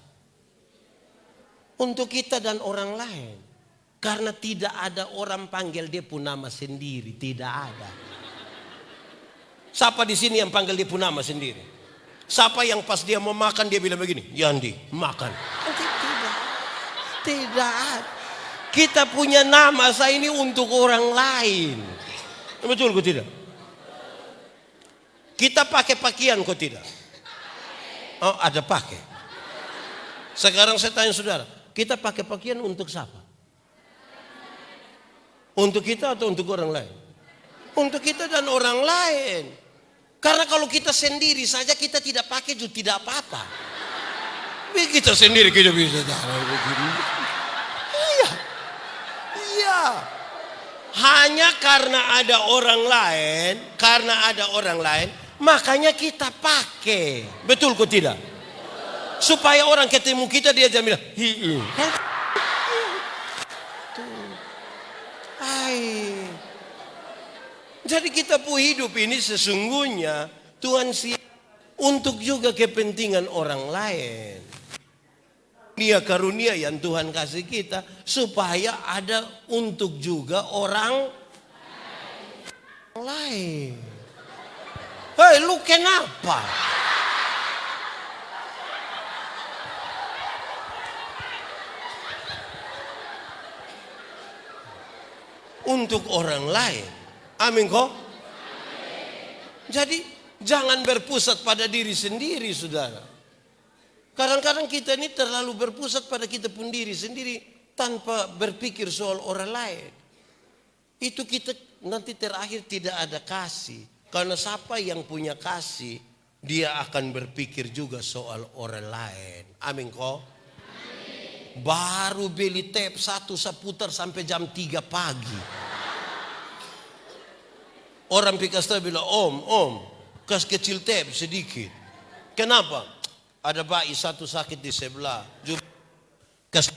Untuk kita dan orang lain. Karena tidak ada orang panggil dia pun nama sendiri. Tidak ada. Siapa di sini yang panggil dia pun nama sendiri? Siapa yang pas dia mau makan dia bilang begini, Yandi makan. Tidak. Kita punya nama saya ini untuk orang lain. Betul kok tidak? Kita pakai pakaian kok tidak? Oh ada pakai. Sekarang saya tanya saudara, kita pakai pakaian untuk siapa? Untuk kita atau untuk orang lain? Untuk kita dan orang lain. Karena kalau kita sendiri saja kita tidak pakai juga tidak apa-apa. Kita sendiri kita bisa cara begini. Iya. Hanya karena ada orang lain, makanya kita pakai. Betul kok tidak? Supaya orang ketemu kita dia jangan bilang, Jadi kita pun hidup ini sesungguhnya Tuhan siap untuk juga kepentingan orang lain. Dia karunia yang Tuhan kasih kita supaya ada untuk juga orang lain. Hei, lu kenapa? Untuk orang lain. Amin kok? Jadi jangan berpusat pada diri sendiri, saudara. Kadang-kadang kita ini terlalu berpusat pada kita pun diri sendiri tanpa berpikir soal orang lain. Itu kita nanti terakhir tidak ada kasih. Karena siapa yang punya kasih, dia akan berpikir juga soal orang lain. Amin kok? Baru beli tape satu seputar sampai jam 3 pagi. Orang pikasta bilang, om, kas kecil tape sedikit. Kenapa? Ada bayi satu sakit di sebelah. Kas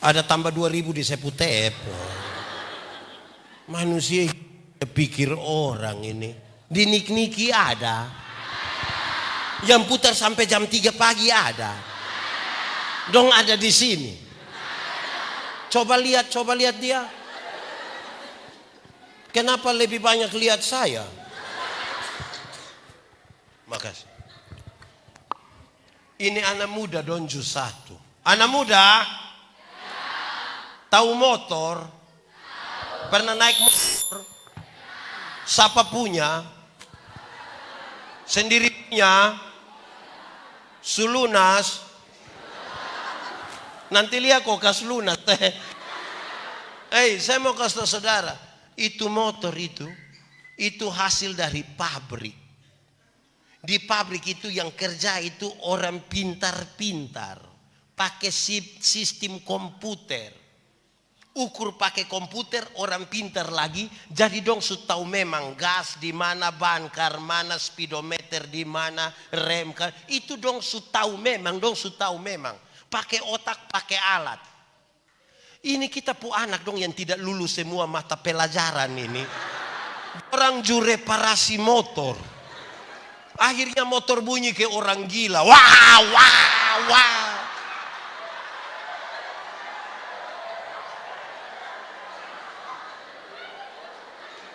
ada tambah 2.000 di sepu tape. Manusia pikir orang ini. Dinik-niki ada. Yang putar sampai jam 3 pagi ada. Dong ada di sini. Coba lihat dia. Kenapa lebih banyak lihat saya? Makasih. Ini anak muda donju satu. Anak muda? Tahu motor? Pernah naik motor? Siapa punya? Sendiri punya? Sulunas? Nanti lihat kok kas lunas. Saya mau kasih tahu saudara. Itu motor itu hasil dari pabrik. Di pabrik itu yang kerja itu orang pintar-pintar. Pakai sistem komputer. Ukur pakai komputer orang pintar lagi. Jadi dong su tahu memang gas di mana, bankar mana, speedometer di mana, rem kan. Itu dong su tahu memang, Pakai otak, pakai alat. Ini kita pu anak dong yang tidak lulus semua mata pelajaran ini. Orang juru reparasi motor. Akhirnya motor bunyi kayak orang gila. Wah.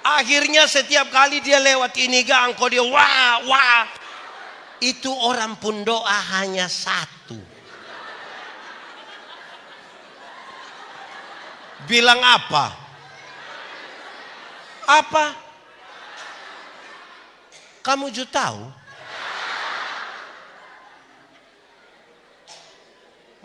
Akhirnya setiap kali dia lewat ini gang kok dia wah. Itu orang pun doa hanya satu. Bilang apa? Apa? Kamu juga tahu?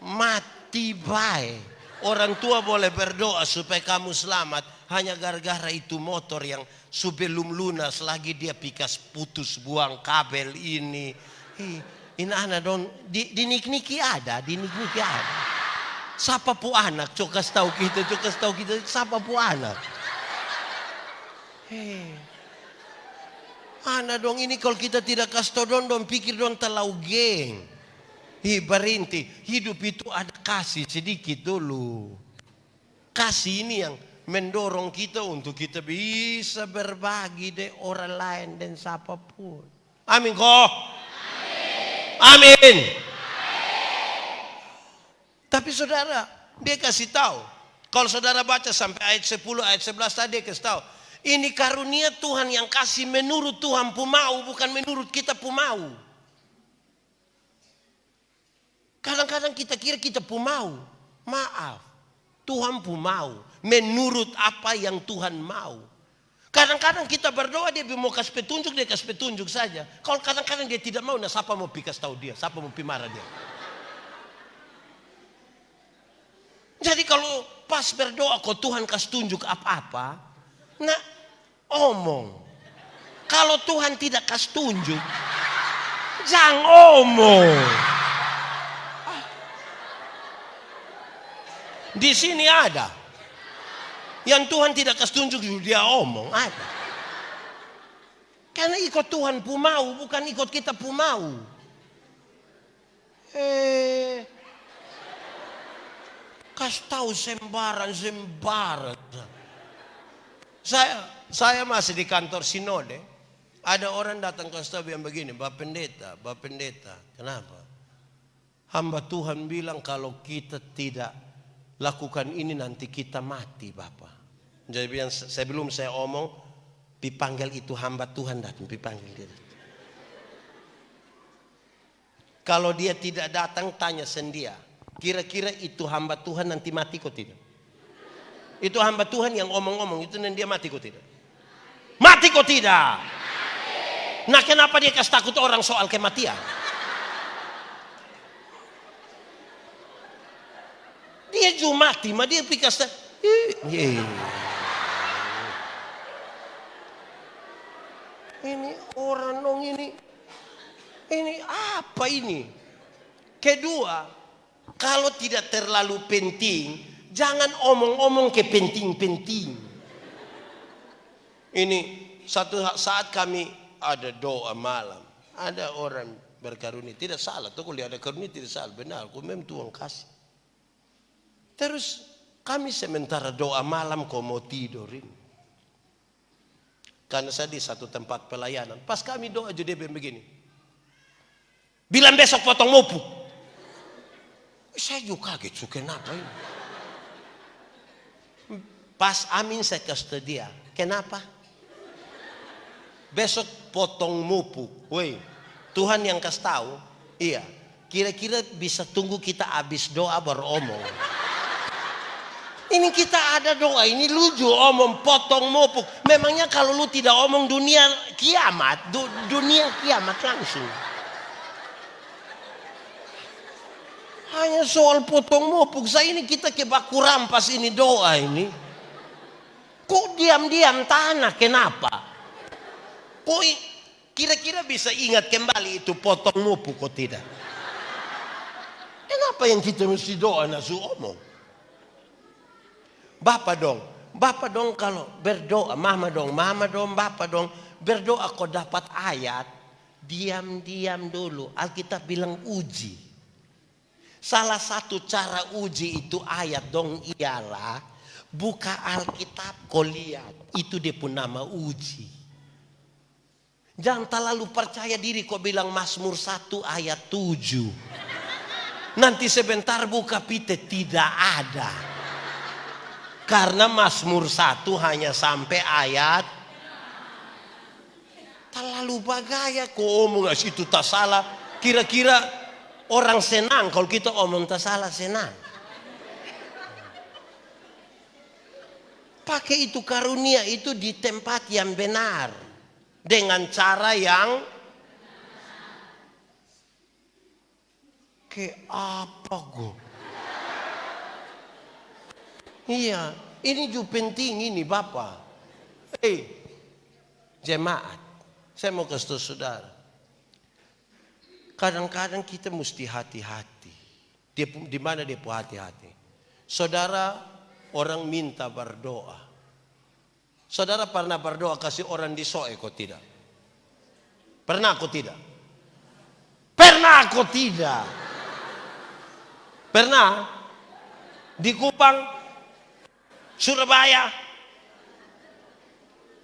Mati baik. Orang tua boleh berdoa supaya kamu selamat. Hanya gara-gara itu motor yang sebelum lunas lagi dia pikas putus buang kabel ini. Ini anak dong di nik-niki ada, di nik-niki ada. Siapa pu anak, coba tahu kita, siapa pu anak. Anak dong ini kalau kita tidak kasih tahu dong pikir dong terlalu geng. Berhenti, hidup itu ada kasih sedikit dulu. Kasih ini yang mendorong kita untuk kita bisa berbagi dengan orang lain dan siapapun. Amin kok. Amin. Amin. Tapi saudara, dia kasih tahu. Kalau saudara baca sampai ayat 10, ayat 11 tadi dia kasih tahu. Ini karunia Tuhan yang kasih menurut Tuhan pu mau, bukan menurut kita pu mau. Kadang-kadang kita kira kita pu mau. Maaf. Tuhan pu mau. Menurut apa yang Tuhan mau. Kadang-kadang kita berdoa dia mau kasih petunjuk, dia kasih petunjuk saja. Kalau kadang-kadang dia tidak mau, nah siapa mau pikas tahu dia? Siapa mau marah dia? Jadi kalau pas berdoa kok Tuhan kasih tunjuk apa-apa, nah omong. Kalau Tuhan tidak kasih tunjuk, jangan omong. Di sini ada yang Tuhan tidak kasih tunjuk dia omong, ada. Karena ikut Tuhan pu mau, bukan ikut kita pu mau. Kasih tahu sembaran. Saya masih di kantor sinode. Ada orang datang ke staf yang begini, Bapak Pendeta, kenapa? Hamba Tuhan bilang kalau kita tidak lakukan ini nanti kita mati, Bapak. Jadi sebelum saya omong, dipanggil itu hamba Tuhan datang, dipanggil dia. Kalau dia tidak datang, tanya sendia. Kira-kira itu hamba Tuhan nanti mati kok tidak? Itu hamba Tuhan yang omong-omong itu dan dia mati kok tidak? Mati kok tidak? Nah kenapa dia kasih takut orang soal kematian? Dia juga mati, mah dia pikas. Ini orang dong ini apa ini? Kedua, kalau tidak terlalu penting, jangan omong-omong ke penting-penting. Ini satu saat kami ada doa malam, ada orang berkarunia, tidak salah. Tuh kalau ada karunia tidak salah, benar. Kau memang Tuhan kasih. Terus kami sementara doa malam kau mau tidur ini. Karena saya di satu tempat pelayanan. Pas kami doa jadi begini. Bilang besok potong mopu. Saya juga kaget, kenapa ini? Pas amin saya kasih dia. Kenapa? Besok potong mopu. Woi, Tuhan yang kasih tahu. Iya. Kira-kira bisa tunggu kita habis doa baru omong. Ini kita ada doa, ini lucu omong potong mopuk. Memangnya kalau lu tidak omong dunia kiamat, dunia kiamat langsung. Hanya soal potong mopuk, saya ini kita ke baku rampas ini doa ini. Kok diam-diam tanah, kenapa? Kok kira-kira bisa ingat kembali itu potong mopuk kok tidak? Kenapa yang kita mesti doa nasu omong? Bapak dong kalau berdoa, mama dong, bapak dong berdoa kau dapat ayat, diam-diam dulu. Alkitab bilang uji. Salah satu cara uji itu ayat dong ialah buka Alkitab kau lihat, itu dia pun nama uji. Jangan terlalu percaya diri kau bilang Mazmur 1 ayat 7. Nanti sebentar buka pite tidak ada. Karena Mazmur 1 hanya sampai ayat. Terlalu bagaya kok omong itu tak salah. Kira-kira orang senang kalau kita omong tak salah, senang. Pakai itu karunia itu di tempat yang benar. Dengan cara yang ke apa go? Iya, Ini juga penting ini Bapak. Jemaat. Saya mau kasih tahu saudara. Kadang-kadang kita mesti hati-hati. Di mana dia hati-hati? Saudara, orang minta berdoa. Saudara pernah berdoa kasih orang di soe kok tidak? Pernah kok tidak? Pernah kok tidak? Pernah? Di Kupang, Surabaya,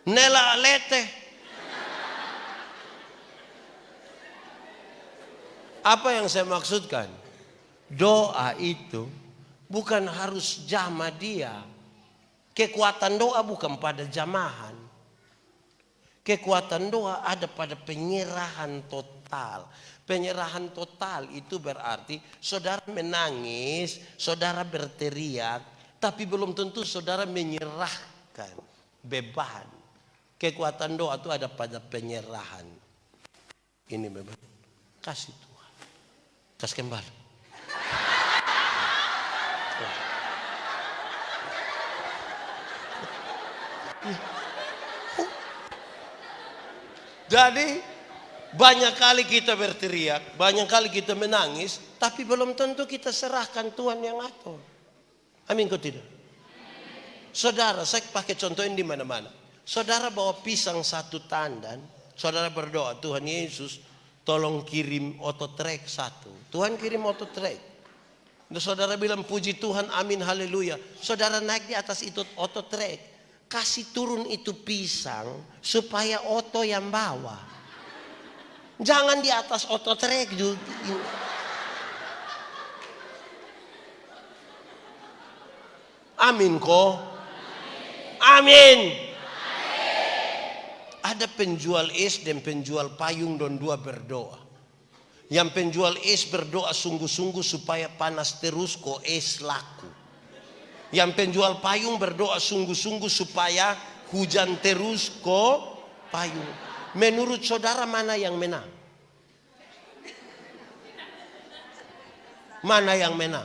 Nela Lete. Apa yang saya maksudkan? Doa itu bukan harus jamaah dia. Kekuatan doa bukan pada jamahan. Kekuatan doa ada pada penyerahan total. Penyerahan total itu berarti saudara menangis, saudara berteriak, tapi belum tentu saudara menyerahkan beban. Kekuatan doa itu ada pada penyerahan. Ini beban. Kasih Tuhan. Kasih kembali. Jadi banyak kali kita berteriak, banyak kali kita menangis, tapi belum tentu kita serahkan Tuhan yang atur. Amin kok tidak? Saudara, saya pakai contoh ini di mana-mana. Saudara bawa pisang satu tandan, saudara berdoa, Tuhan Yesus tolong kirim ototrek satu. Tuhan kirim ototrek. Dan saudara bilang puji Tuhan, amin, haleluya. Saudara naik di atas itu ototrek. Kasih turun itu pisang supaya oto yang bawa. Jangan di atas oto trek juga. Amin kok. Amin. Ada penjual es dan penjual payung dan dua berdoa. Yang penjual es berdoa sungguh-sungguh supaya panas terus kok es laku. Yang penjual payung berdoa sungguh-sungguh supaya hujan terus kok payung. Menurut saudara mana yang menang? Mana yang menang?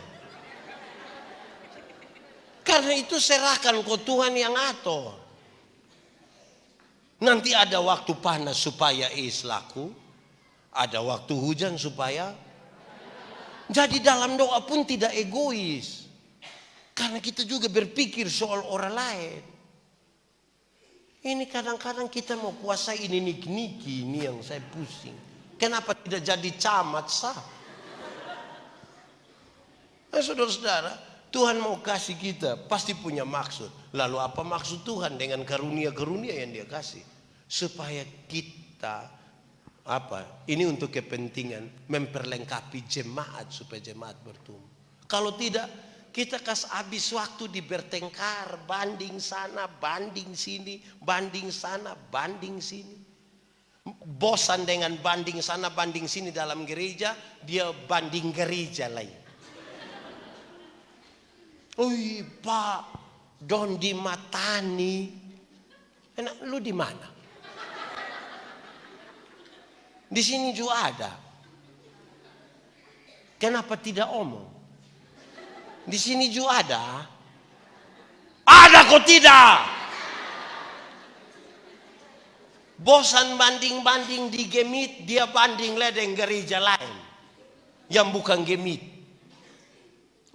Karena itu serahkan ke Tuhan yang atur. Nanti ada waktu panas supaya es laku. Ada waktu hujan supaya. Jadi dalam doa pun tidak egois. Karena kita juga berpikir soal orang lain. Ini kadang-kadang kita mau puasa ini niki-niki, ini yang saya pusing. Kenapa tidak jadi camat sah? Nah, saudara-saudara, Tuhan mau kasih kita pasti punya maksud. Lalu apa maksud Tuhan dengan karunia-karunia yang dia kasih? Supaya kita ini untuk kepentingan memperlengkapi jemaat supaya jemaat bertumbuh. Kalau tidak, kita kas habis waktu di bertengkar, banding sana, banding sini, banding sana, banding sini. Bosan dengan banding sana, banding sini dalam gereja, dia banding gereja lain. Oi Pak, don di Matani. Enak, lu di mana? Di sini juga ada. Kenapa tidak omong? Di sini juga ada. Ada kok tidak? Bosan banding-banding di Gemit, dia banding ledeng gereja lain yang bukan Gemit.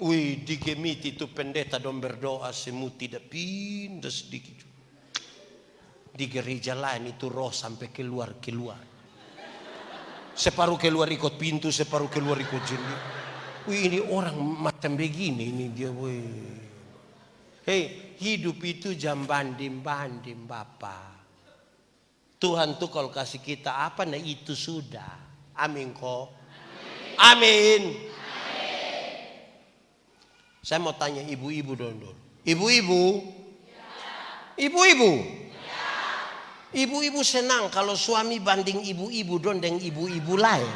Wih, di Gemit itu pendeta dong berdoa semua tidak pindah sedikit. Di gereja lain itu roh sampai keluar. Separuh keluar ikut pintu, separuh keluar ikut jendela. Wih, ini orang macam begini ini dia. Wih. Hei, hidup itu jam banding-banding Bapak. Tuhan tuh kalau kasih kita apa, nah itu sudah. Amin kok. Amin. Saya mau tanya ibu-ibu dulu. Ibu-ibu. Ibu-ibu. Ibu-ibu senang kalau suami banding ibu-ibu don dengan ibu-ibu lain.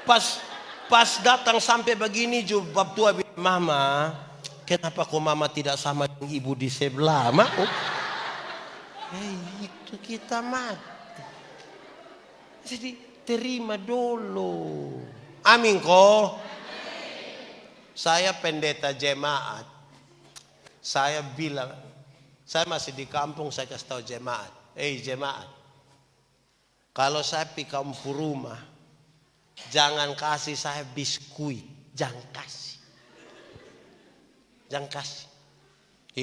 Pas datang sampai begini jubab tua bilang, Mama, kenapa kok Mama tidak sama dengan ibu di sebelah? Itu kita mati. Jadi terima dulu. Amin kok. Saya pendeta jemaat. Saya bilang, saya masih di kampung, saya kasih tahu jemaat. Jemaat, kalau saya pergi kampung rumah, jangan kasih saya biskuit. Jangan kasih. Jangan kasih.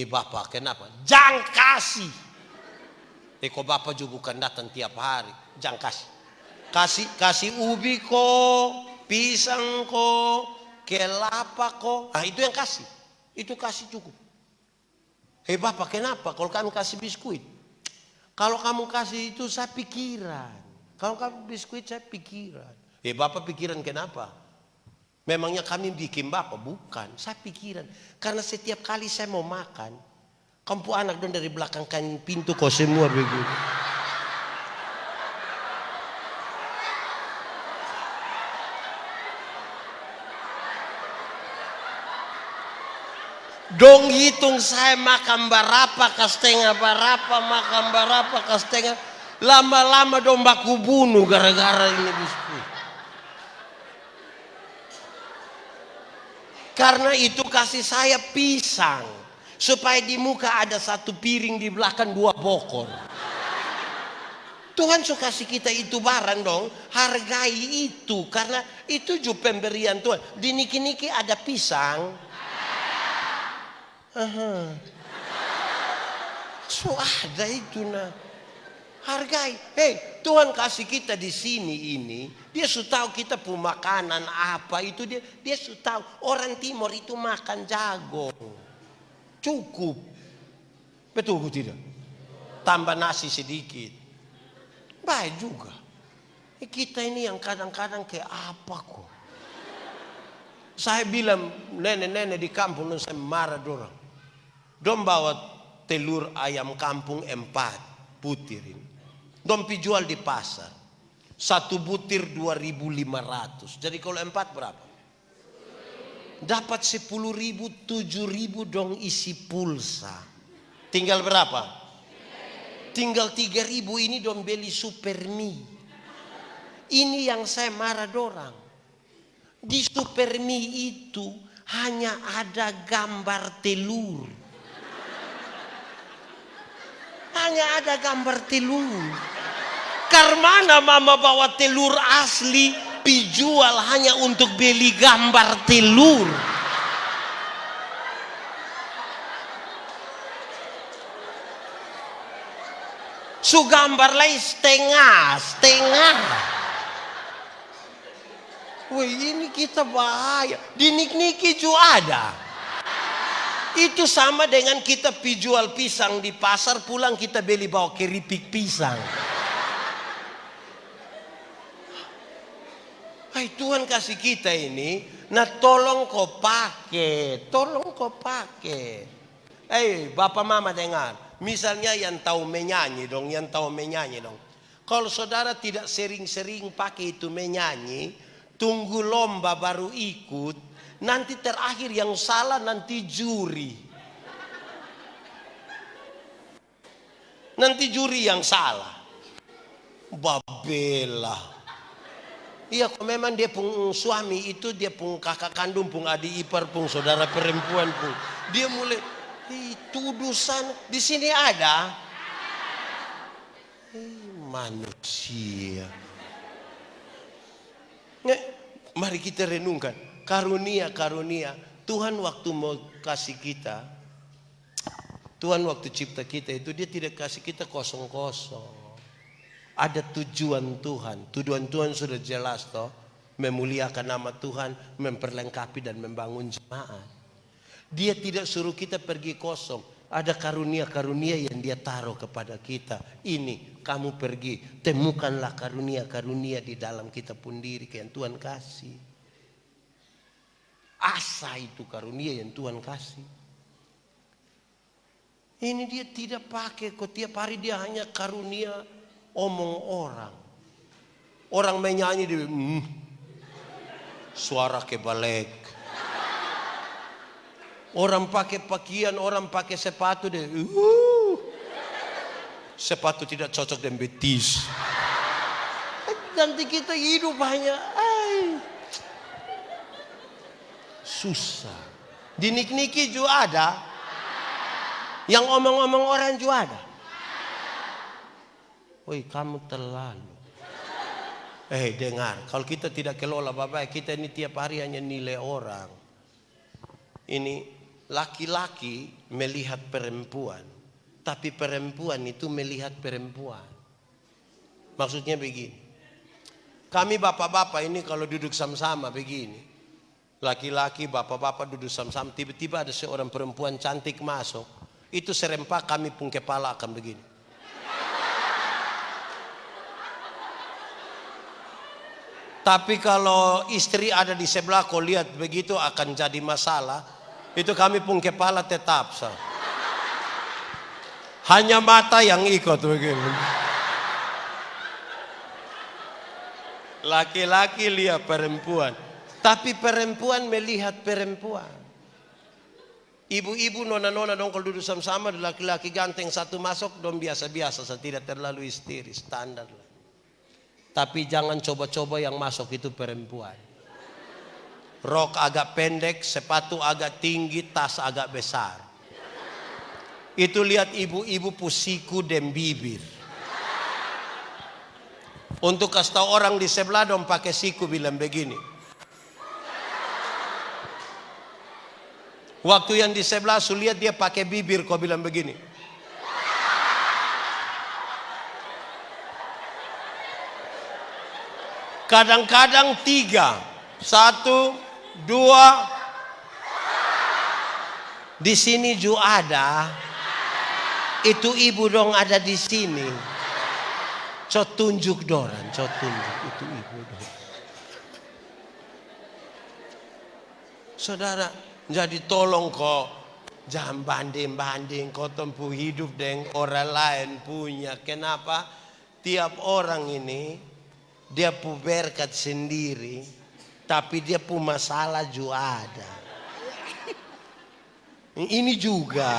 Bapak kenapa? Jangan kasih. Kok bapak juga bukan datang tiap hari. Jangan kasih. Kasih ubi kok, pisang kok, kelapa kok. Nah itu yang kasih. Itu kasih cukup. Bapak kenapa? Kalau kami kasih biskuit. Kalau kamu kasih itu saya pikiran. Kalau kamu biskuit saya pikiran. Bapak pikiran kenapa? Memangnya kami bikin bapak? Bukan. Saya pikiran. Karena setiap kali saya mau makan, kamu anak dong dari belakang kan pintu kok semua begitu. Dong hitung saya makan berapa setengah berapa, makan berapa setengah. Lama-lama dong baku bunuh gara-gara ini biskuit. Karena itu kasih saya pisang. Supaya di muka ada satu piring, di belakang 2 bokor. Tuhan suka kasih kita itu barang dong. Hargai itu. Karena itu juga pemberian Tuhan. Di niki-niki ada pisang. So ada itu nah. Hargai. Tuhan kasih kita di sini ini. Dia sudah tahu kita punya makanan apa itu. Dia sudah tahu. Orang timur itu makan jagung. Cukup. Betul tidak? Tambah nasi sedikit. Baik juga. Kita ini yang kadang-kadang kayak apa kok. Saya bilang nenek-nenek di kampung saya marah dorang. Dom bawa telur ayam kampung 4 butirin. Dom pi jual di pasar. 1 butir 2.500. Jadi kalau 4 berapa? Dapat 10.000, 7.000 dong isi pulsa. Tinggal berapa? Tinggal 3.000 ini dong beli super mie. Ini yang saya marah dorang. Di super mie itu hanya ada gambar telur. Hanya ada gambar telur. Karena mama bawa telur asli dijual hanya untuk beli gambar telur. Su gambar lain setengah. Wih ini kita bahaya. Di nik-niki juga ada. Itu sama dengan kita jual pisang di pasar, pulang kita beli bawa keripik pisang. Tuhan kasih kita ini, nah tolong kau pakai. Bapak mama dengar, misalnya yang tahu menyanyi dong. Kalau saudara tidak sering-sering pakai itu menyanyi, tunggu lomba baru ikut, nanti terakhir yang salah nanti juri. Nanti juri yang salah. Babela. Iya, kok memang dia pun suami itu, dia pun kakak kandung, pun adik ipar, pun saudara perempuan pun. Dia mulai tuduh sana. Di sini ada. Manusia. Mari kita renungkan. Karunia. Tuhan waktu mau kasih kita. Tuhan waktu cipta kita itu dia tidak kasih kita kosong-kosong. Ada tujuan Tuhan. Tujuan Tuhan sudah jelas toh. Memuliakan nama Tuhan, memperlengkapi dan membangun jemaat. Dia tidak suruh kita pergi kosong. Ada karunia-karunia yang dia taruh kepada kita. Ini kamu pergi, temukanlah karunia-karunia di dalam kita pun diri yang Tuhan kasih. Asa itu karunia yang Tuhan kasih. Ini dia tidak pakai kok, tiap hari dia hanya karunia omong orang. Orang menyanyi dia suara kebalik. Orang pakai pakaian, orang pakai sepatu dia sepatu tidak cocok dengan betis. Nanti kita hidup hanya susah. Di nik-niki juga ada. Yang omong-omong orang juga ada. Woi, kamu terlalu. Dengar, kalau kita tidak kelola Bapak, kita ini tiap hari hanya nilai orang. Ini laki-laki melihat perempuan, tapi perempuan itu melihat perempuan. Maksudnya begini, kami bapak-bapak ini kalau duduk sama-sama begini, laki-laki bapak-bapak duduk sama-sama, tiba-tiba ada seorang perempuan cantik masuk, itu serempak kami pun kepala akan begini. Tapi kalau istri ada di sebelah, kau lihat begitu akan jadi masalah. Itu kami pun kepala tetap sah. Hanya mata yang ikut begini. Laki-laki lihat perempuan, tapi perempuan melihat perempuan. Ibu-ibu, nona-nona dong kalau duduk sama-sama, laki-laki ganteng satu masuk, dong biasa-biasa, tidak terlalu histeris, standar lah. Tapi jangan coba-coba yang masuk itu perempuan. Rok agak pendek, sepatu agak tinggi, tas agak besar. Itu lihat ibu-ibu pusiku dan bibir. Untuk kasih tahu orang di sebelah dong pakai siku bilang begini. Waktu yang di sebelah su lihat dia pakai bibir kau bilang begini. Kadang-kadang 3, 1, 2. Di sini juga ada. Itu ibu dong ada di sini. Cok tunjuk doran, cok tunjuk itu ibu dong. Saudara, jadi tolong kok jangan banding-banding kau tempuh hidup dengan orang lain punya. Kenapa? Tiap orang ini dia pu berkat sendiri, tapi dia pu masalah juga ada. Ini juga.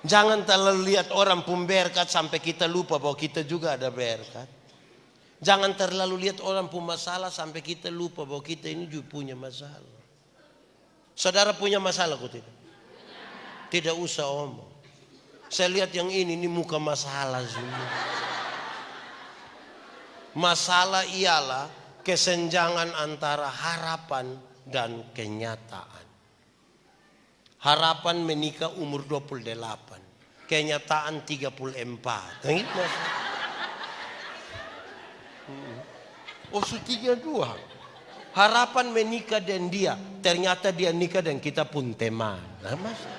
Jangan terlalu lihat orang pu berkat sampai kita lupa bahwa kita juga ada berkat. Jangan terlalu lihat orang pu masalah sampai kita lupa bahwa kita ini juga punya masalah. Saudara punya masalah kok tidak? Tidak usah omong. Saya lihat yang ini muka masalah semua. Masalah ialah kesenjangan antara harapan dan kenyataan. Harapan menikah umur 28, kenyataan 34. Oh, su 32. Harapan menikah dan dia, ternyata dia nikah dan kita pun teman. Nah, masa?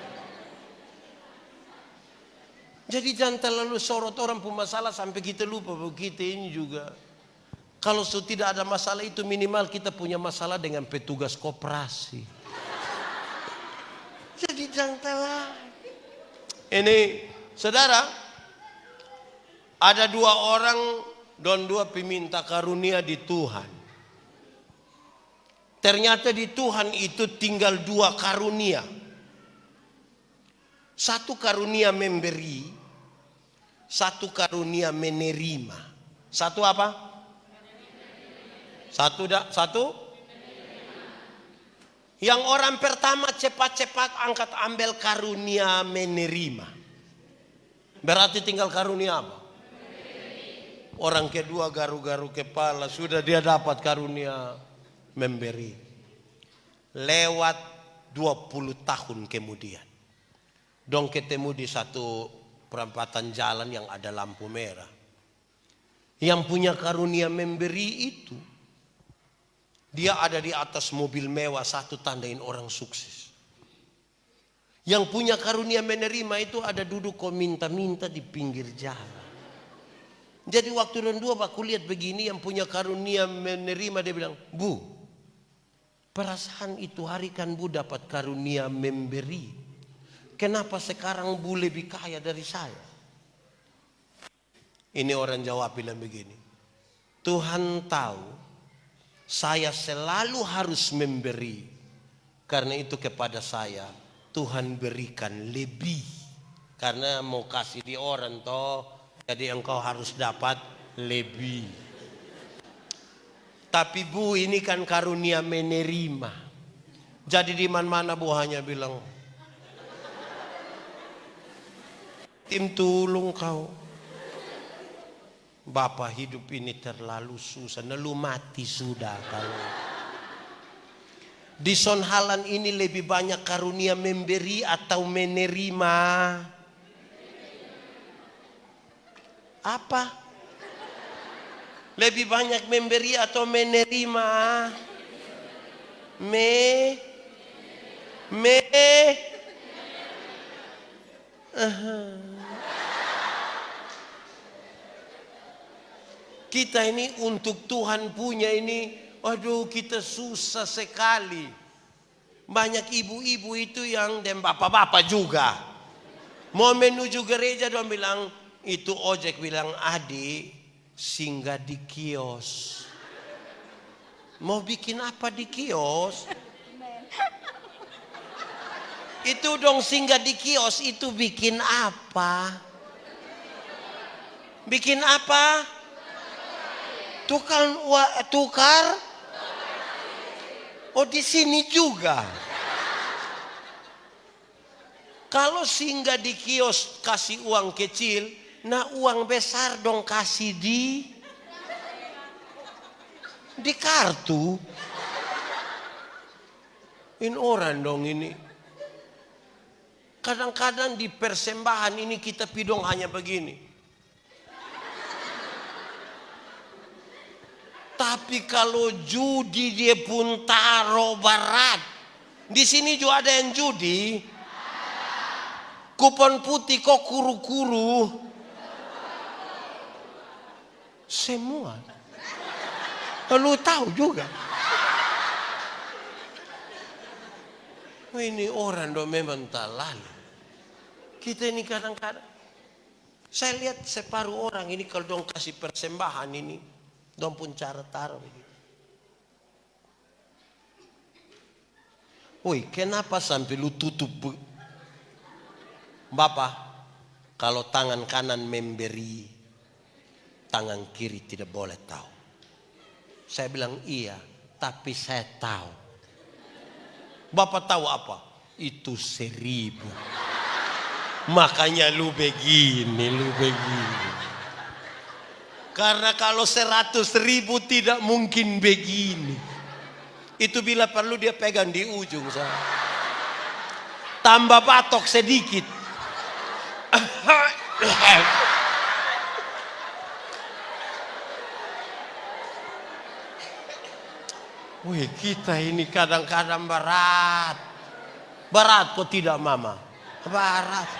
Jadi jangan terlalu sorot orang pun masalah sampai kita lupa bahwa kita ini juga. Kalau tidak ada masalah itu minimal kita punya masalah dengan petugas koperasi. Jadi jangan terlalu. Ini saudara, ada 2 orang dan 2 peminta karunia di Tuhan. Ternyata di Tuhan itu tinggal 2 karunia. 1 karunia memberi, 1 karunia menerima. 1 apa? 1. Yang orang pertama cepat-cepat angkat ambil karunia menerima. Berarti tinggal karunia apa? Orang kedua garu-garu kepala, sudah dia dapat karunia memberi. Lewat 20 tahun kemudian, dong ketemu di satu perempatan jalan yang ada lampu merah. Yang punya karunia memberi itu, dia ada di atas mobil mewah, satu tandain orang sukses. Yang punya karunia menerima itu ada duduk kok minta-minta di pinggir jalan. Jadi waktu dan 2 aku lihat begini, yang punya karunia menerima dia bilang, Bu, perasaan itu hari kan Bu dapat karunia memberi. Kenapa sekarang Bu lebih kaya dari saya? Ini orang jawab bilang begini, Tuhan tahu saya selalu harus memberi. Karena itu kepada saya Tuhan berikan lebih. Karena mau kasih di orang toh, jadi engkau harus dapat lebih. Tapi Bu ini kan karunia menerima. Jadi di mana-mana buahnya bilang, tim tulung kau. Bapak hidup ini terlalu susah, lu mati sudah kalau. Di sonhalan ini lebih banyak karunia memberi atau menerima? Apa? Lebih banyak memberi atau menerima? Kita ini untuk Tuhan punya ini, aduh kita susah sekali. Banyak ibu-ibu itu yang dan bapak-bapak juga. Mau menuju gereja dong bilang, itu ojek bilang, adik singgah di kios. Mau bikin apa di kios? Itu dong singgah di kios itu bikin apa? Bikin apa? Tukar? Oh di sini juga. Kalau singgah di kios kasih uang kecil, nah uang besar dong kasih di kartu. Ini orang dong ini. Kadang-kadang di persembahan ini kita pidong hanya begini. Tapi kalau judi dia pun taruh berat. Di sini juga ada yang judi. Kupon putih kok kuru-kuru. Semua. Lu tahu juga. Ini orang dong memang terlalu. Kita ini kadang-kadang. Saya lihat separuh orang ini kalau dong kasih persembahan ini. Dong pun cara taruh begitu. Woi, kenapa sampai lu tutup? Bapak, kalau tangan kanan memberi, tangan kiri tidak boleh tahu. Saya bilang iya, tapi saya tahu. Bapak tahu apa? Itu 1000. Makanya lu begini. Karena kalau 100.000 tidak mungkin begini. Itu bila perlu dia pegang di ujung sana. Tambah batok sedikit. Wih, kita ini kadang-kadang berat. Berat kok tidak mama?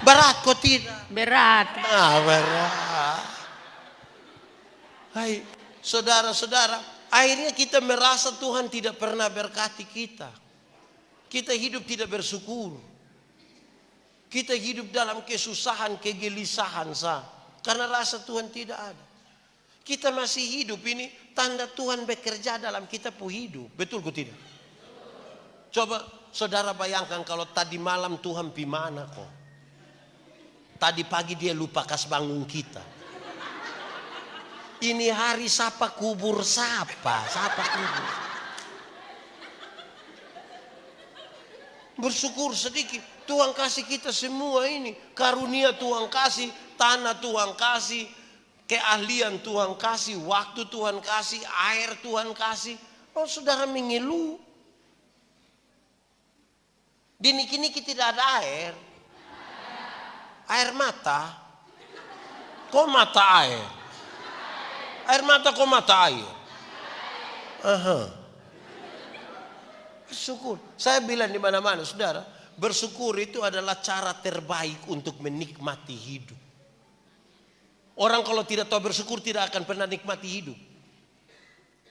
Berat kok tidak? Berat. Berat. Hai, saudara-saudara, akhirnya kita merasa Tuhan tidak pernah berkati kita. Kita hidup tidak bersyukur. Kita hidup dalam kesusahan, kegelisahan karena rasa Tuhan tidak ada. Kita masih hidup ini tanda Tuhan bekerja dalam kita pun hidup. Betul kok tidak? Coba saudara bayangkan kalau tadi malam Tuhan pi mana kok. Tadi pagi dia lupa kas bangun kita. Ini hari sapa kubur sapa kubur. Bersyukur sedikit. Tuhan kasih kita semua ini. Karunia Tuhan kasih, tanah Tuhan kasih, keahlian Tuhan kasih, waktu Tuhan kasih, air Tuhan kasih. Oh saudara mengeluh. Di niki-niki tidak ada air. Air mata. Kok mata air? Air mata kok mata air? Bersyukur. Saya bilang di mana-mana, saudara, bersyukur itu adalah cara terbaik untuk menikmati hidup. Orang kalau tidak tahu bersyukur tidak akan pernah nikmati hidup.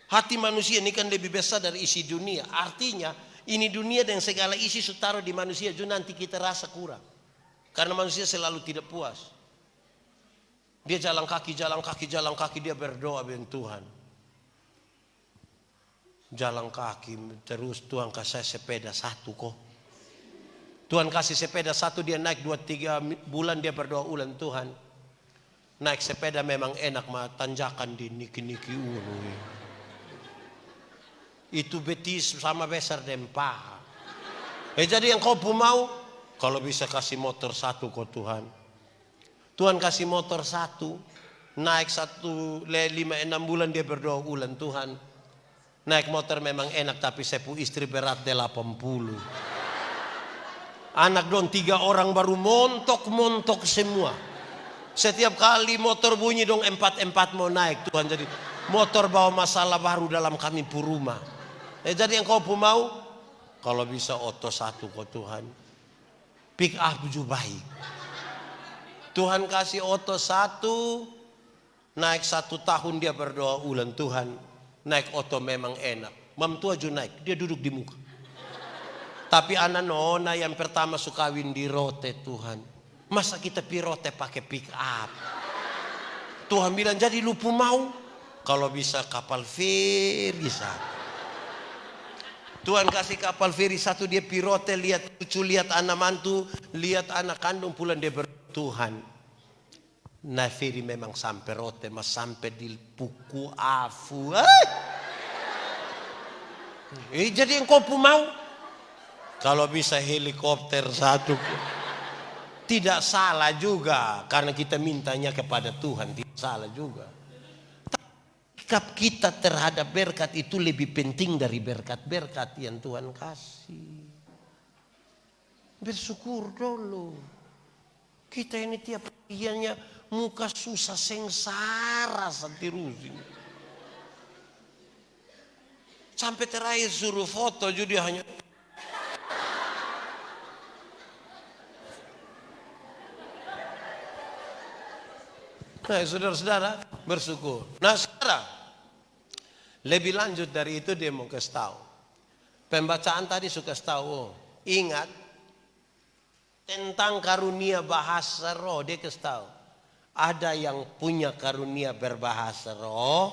Hati manusia ini kan lebih besar dari isi dunia. Artinya ini dunia dan segala isi taruh di manusia, juga nanti kita rasa kurang. Karena manusia selalu tidak puas. Dia jalan kaki, dia berdoa dengan Tuhan. Jalan kaki, terus Tuhan kasih sepeda 1 kok. Tuhan kasih sepeda 1, dia naik 2-3 bulan, dia berdoa ulang, Tuhan. Naik sepeda memang enak, tanjakan di niki-niki ulu. Itu betis sama besar dan paha. Jadi yang kau pun mau, kalau bisa kasih motor satu kau Tuhan. Tuhan kasih motor satu, naik 5-6 bulan dia berdoa ulang, Tuhan naik motor memang enak tapi saya pu istri berat 80. Anak dong 3 orang baru montok semua. Setiap kali motor bunyi dong 4 mau naik Tuhan. Jadi motor bawa masalah baru dalam kami pu rumah. Jadi yang kau pun mau, kalau bisa oto satu kau Tuhan. Pick up juga baik. Tuhan kasih oto satu, naik 1 tahun dia berdoa ulang, Tuhan naik oto memang enak. Mam tua juga naik, dia duduk di muka. Tapi anak nona yang pertama suka kawin di rote Tuhan. Masa kita pirote pakai pick up? Tuhan bilang jadi lupu mau, kalau bisa kapal feri satu. Tuhan kasih kapal feri satu, dia pirote, lihat cucu, lihat anak mantu, lihat anak kandung pulang dia Tuhan. Nah feri memang sampai rote, mas sampai di puku afu. Jadi yang kau pun mau, kalau bisa helikopter satu. Tidak salah juga, karena kita mintanya kepada Tuhan, tidak salah juga. Sikap kita terhadap berkat itu lebih penting dari berkat-berkat yang Tuhan kasih. Bersyukur dulu. Kita ini tiap harinya muka susah sengsara terus. Sampai terakhir suruh foto jadi hanya nah saudara-saudara bersyukur. Nah sekarang lebih lanjut dari itu dia mau kasih tahu. Pembacaan tadi suka tahu. Ingat tentang karunia bahasa roh, dia kasih tahu. Ada yang punya karunia berbahasa roh,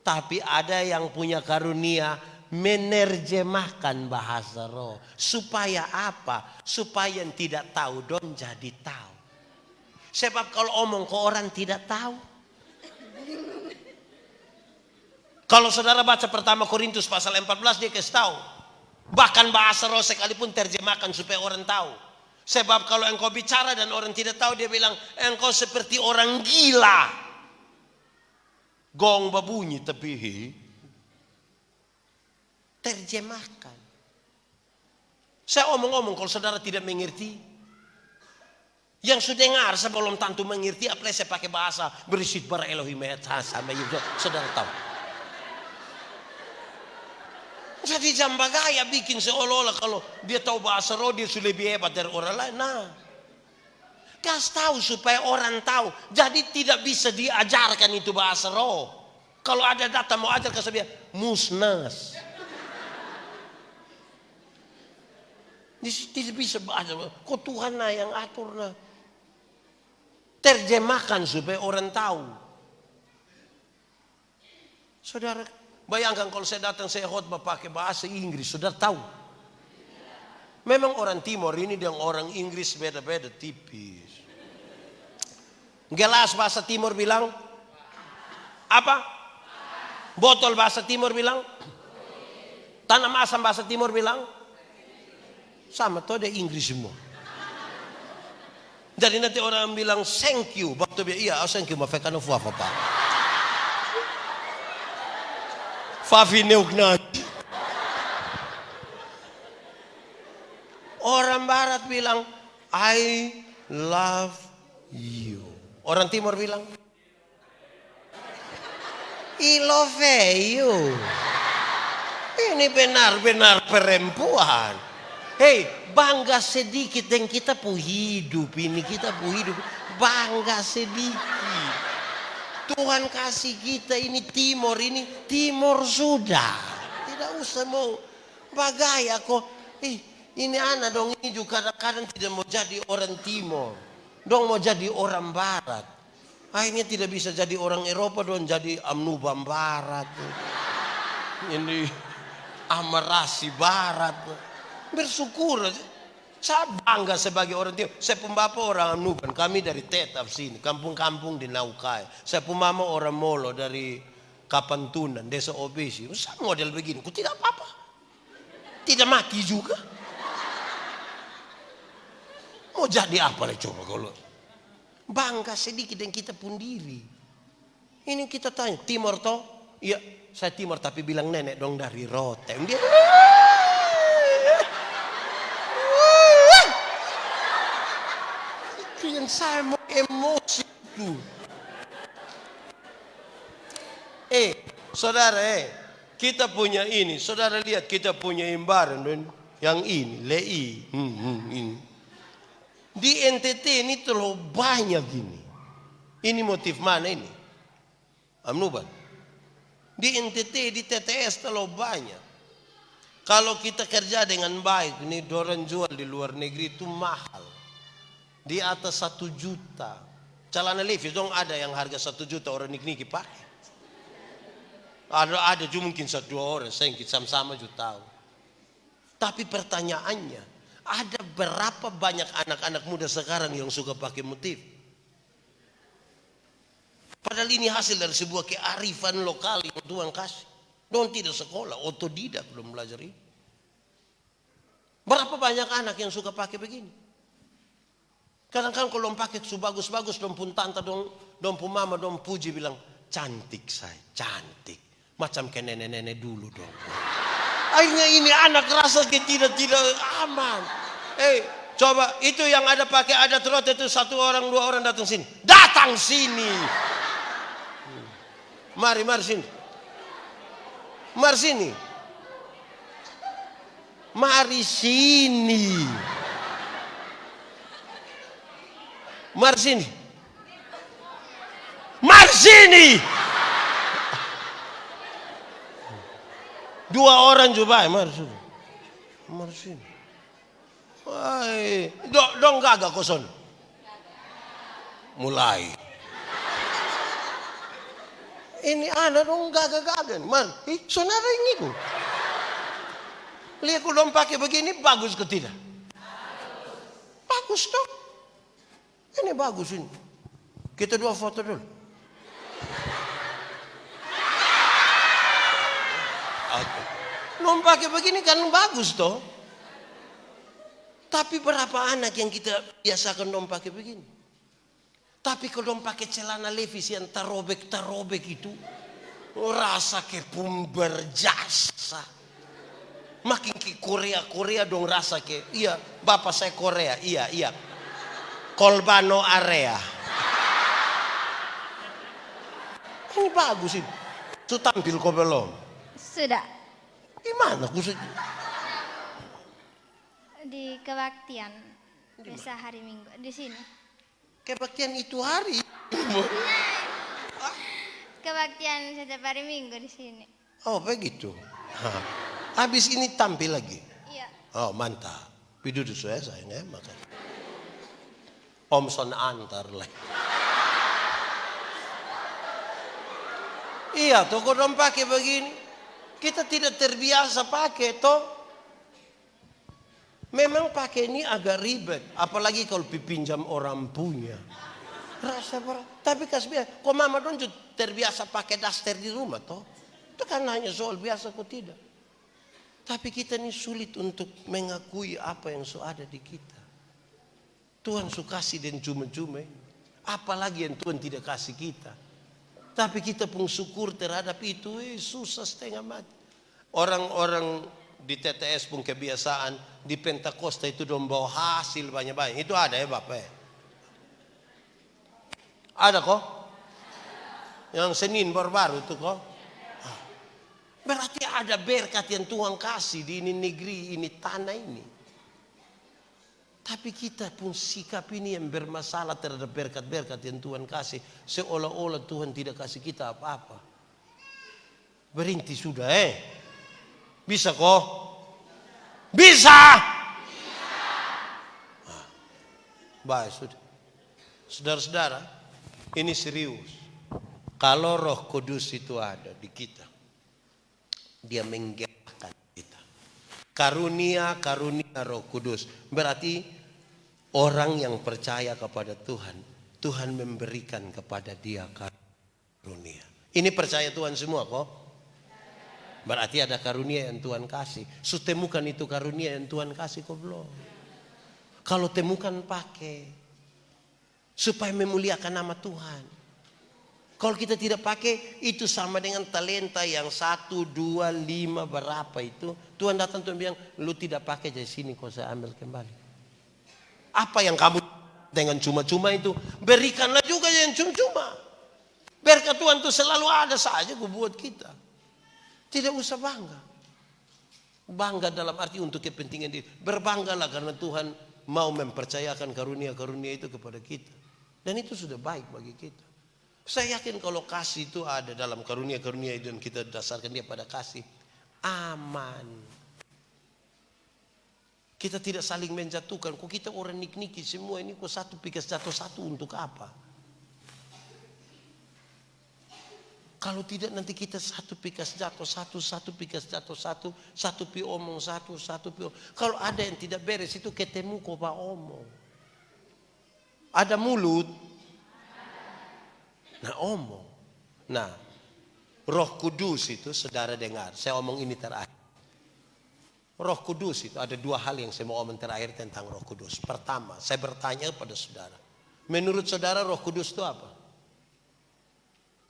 tapi ada yang punya karunia menerjemahkan bahasa roh. Supaya apa? Supaya yang tidak tahu don jadi tahu. Sebab kalau omong ke orang tidak tahu. Kalau saudara baca pertama Korintus pasal 14 dia kasih tahu. Bahkan bahasa roh sekalipun terjemahkan supaya orang tahu. Sebab kalau engkau bicara dan orang tidak tahu, dia bilang engkau seperti orang gila. Gong babunyi tapi terjemahkan. Saya omong-omong kalau saudara tidak mengerti. Yang sudah dengar sebelum tentu mengerti, apalagi saya pakai bahasa berisit bara Elohim sama Yuda, saudara tahu. Jadi jamba gaya bikin seolah-olah kalau dia tahu bahasa roh dia sudah lebih hebat dari orang lain. Nah, kasih tahu supaya orang tahu. Jadi tidak bisa diajarkan itu bahasa roh. Kalau ada data mau ajar ke saya musnas. Tidak bisa bahasa. Kok Tuhan yang atur nah. Terjemahkan supaya orang tahu. Saudara, bayangkan kalau saya datang saya khotbah pakai bahasa Inggris, saudara tahu. Memang orang Timur ini dan orang Inggris beda-beda tipis. Gelas bahasa Timur bilang apa? Botol bahasa Timur bilang tanam asam bahasa Timur bilang sama tuh ada Inggris semua. Jadi nanti orang bilang thank you, waktu dia iya thank you, mafekan of apa pak? Fafi neuknat. Orang Barat bilang I love you. Orang Timur bilang I love you. Ini benar-benar perempuan. Hei, bangga sedikit dan kita pu hidup ini, kita pu hidup. Bangga sedikit. Tuhan kasih kita ini timur sudah. Tidak usah mau bagaya kok. Ini anak dong ini juga kadang-kadang tidak mau jadi orang timur. Dong mau jadi orang barat. Akhirnya tidak bisa jadi orang Eropa dong jadi amnubam barat. Ini amarasi barat. Bersyukur. Saya bangga sebagai orang timur. Saya pun bapak orang Nuban. Kami dari Tetap sini. Kampung-kampung di Naukai. Saya pun mama orang Molo dari Kapantunan. Desa Obesi. Saya model begini. Aku tidak apa-apa. Tidak mati juga. Mau jadi apa lah coba kalau bangga sedikit dan kita pun diri. Ini kita tanya, Timor toh? Iya, saya Timor tapi bilang nenek dong dari Roteng. Dia itu yang saya mau emosi itu. Saudara, kita punya ini. Saudara lihat kita punya imbaran yang ini, LEI. Ini. Di NTT ini terlalu banyak ini. Ini motif mana ini? Amnuban. Di NTT, di TTS terlalu banyak. Kalau kita kerja dengan baik, ini orang jual di luar negeri itu mahal. Di atas 1 juta. Celana Levi's dong ada yang harga 1 juta orang niki pakai. Ada juga mungkin 1-2 orang, saya sama-sama juga tahu. Tapi pertanyaannya, ada berapa banyak anak-anak muda sekarang yang suka pakai motif? Padahal ini hasil dari sebuah kearifan lokal yang Tuhan kasih. Don tidak sekolah, otodidak belum belajar ini. Berapa banyak anak yang suka pakai begini? Kadang-kadang kalau pakai bagus-bagus, dong pun tante, dong pun mama, dong puji bilang, cantik saya, cantik. Macam kayak nenek-nenek dulu dong. Akhirnya ini anak rasa tidak aman. Coba itu yang ada pakai adat Rote itu 1 orang 2 orang datang sini. Datang sini. Mari sini. Mari sini. Mari sini. Mari sini. Mari sini. 2 orang juga, mari sini. Mari sini. Wah, dong gagak koson. Mulai. Ini anak dong gagak-gagak. Mari, saudara ini ku. Lihat ku dong pakai begini bagus ke tidak? Bagus dong. Ini bagus ini. Kita 2 foto dulu. Dong pakai begini kan bagus toh. Tapi berapa anak yang kita biasakan dong pakai begini? Tapi kalau dong pakai celana Levi's yang terobek itu, rasa ke pun berjasa. Makin ke Korea dong rasa ke, iya bapak saya Korea, iya. Kolbano area. Ini bagus ini. Itu tampil kok belum? Sudah. Gimana khusus? Di kebaktian. Biasa hari Minggu di sini. Kebaktian itu hari. Kebaktian setiap hari Minggu di sini. Oh begitu. Habis ini tampil lagi. Iya. Oh mantap. Duduk saya sayang makan. Om Son antar lah. Iya toh kau dong pakai begini. Kita tidak terbiasa pakai toh. Memang pakai ini agak ribet. Apalagi kalau dipinjam orang punya. Rasa berat. Tapi kasih kok mama dong terbiasa pakai daster di rumah toh. Itu kan hanya soal biasa kok tidak. Tapi kita ini sulit untuk mengakui apa yang ada di kita. Tuhan suka kasih dan cuma-cuma. Apalagi yang Tuhan tidak kasih kita. Tapi kita pun syukur terhadap itu. Susah setengah mati. Orang-orang di TTS pun kebiasaan. Di Pentakosta itu dong bawa hasil banyak-banyak. Itu ada ya Bapak ya? Ada kok? Yang Senin baru-baru itu kok? Berarti ada berkat yang Tuhan kasih di ini negeri, ini tanah ini. Tapi kita pun sikap ini yang bermasalah terhadap berkat-berkat yang Tuhan kasih. Seolah-olah Tuhan tidak kasih kita apa-apa. Berhenti sudah Bisa kok? Bisa! Baik sudah. Saudara-saudara, ini serius. Kalau Roh Kudus itu ada di kita, dia menggerakkan kita. Karunia Roh Kudus. Berarti orang yang percaya kepada Tuhan, Tuhan memberikan kepada dia karunia. Ini percaya Tuhan semua kok. Berarti ada karunia yang Tuhan kasih. Sutemukan itu karunia yang Tuhan kasih kok belum. Kalau temukan pakai. Supaya memuliakan nama Tuhan. Kalau kita tidak pakai, itu sama dengan talenta yang 1, 2, 5 berapa itu. Tuhan datang Tuhan bilang, lu tidak pakai dari sini kau saya ambil kembali. Apa yang kamu dengan cuma-cuma itu, berikanlah juga yang cuma-cuma. Berkat Tuhan itu selalu ada saja buat kita. Tidak usah bangga. Bangga dalam arti untuk kepentingan diri. Berbanggalah karena Tuhan mau mempercayakan karunia-karunia itu kepada kita. Dan itu sudah baik bagi kita. Saya yakin kalau kasih itu ada dalam karunia-karunia itu dan kita dasarkan dia pada kasih. Aman. Kita tidak saling menjatuhkan. Kok kita orang nik-niki semua ini kok satu pikas jatuh satu untuk apa? Kalau tidak nanti kita satu pikas jatuh satu pikas jatuh satu pi omong satu pi omong. Kalau ada yang tidak beres itu ketemu kok pak omong. Ada mulut. Nah omong. Nah Roh Kudus itu saudara dengar. Saya omong ini terakhir. Roh Kudus itu ada 2 hal yang saya mau omong terakhir tentang Roh Kudus. Pertama saya bertanya kepada saudara. Menurut saudara Roh Kudus itu apa?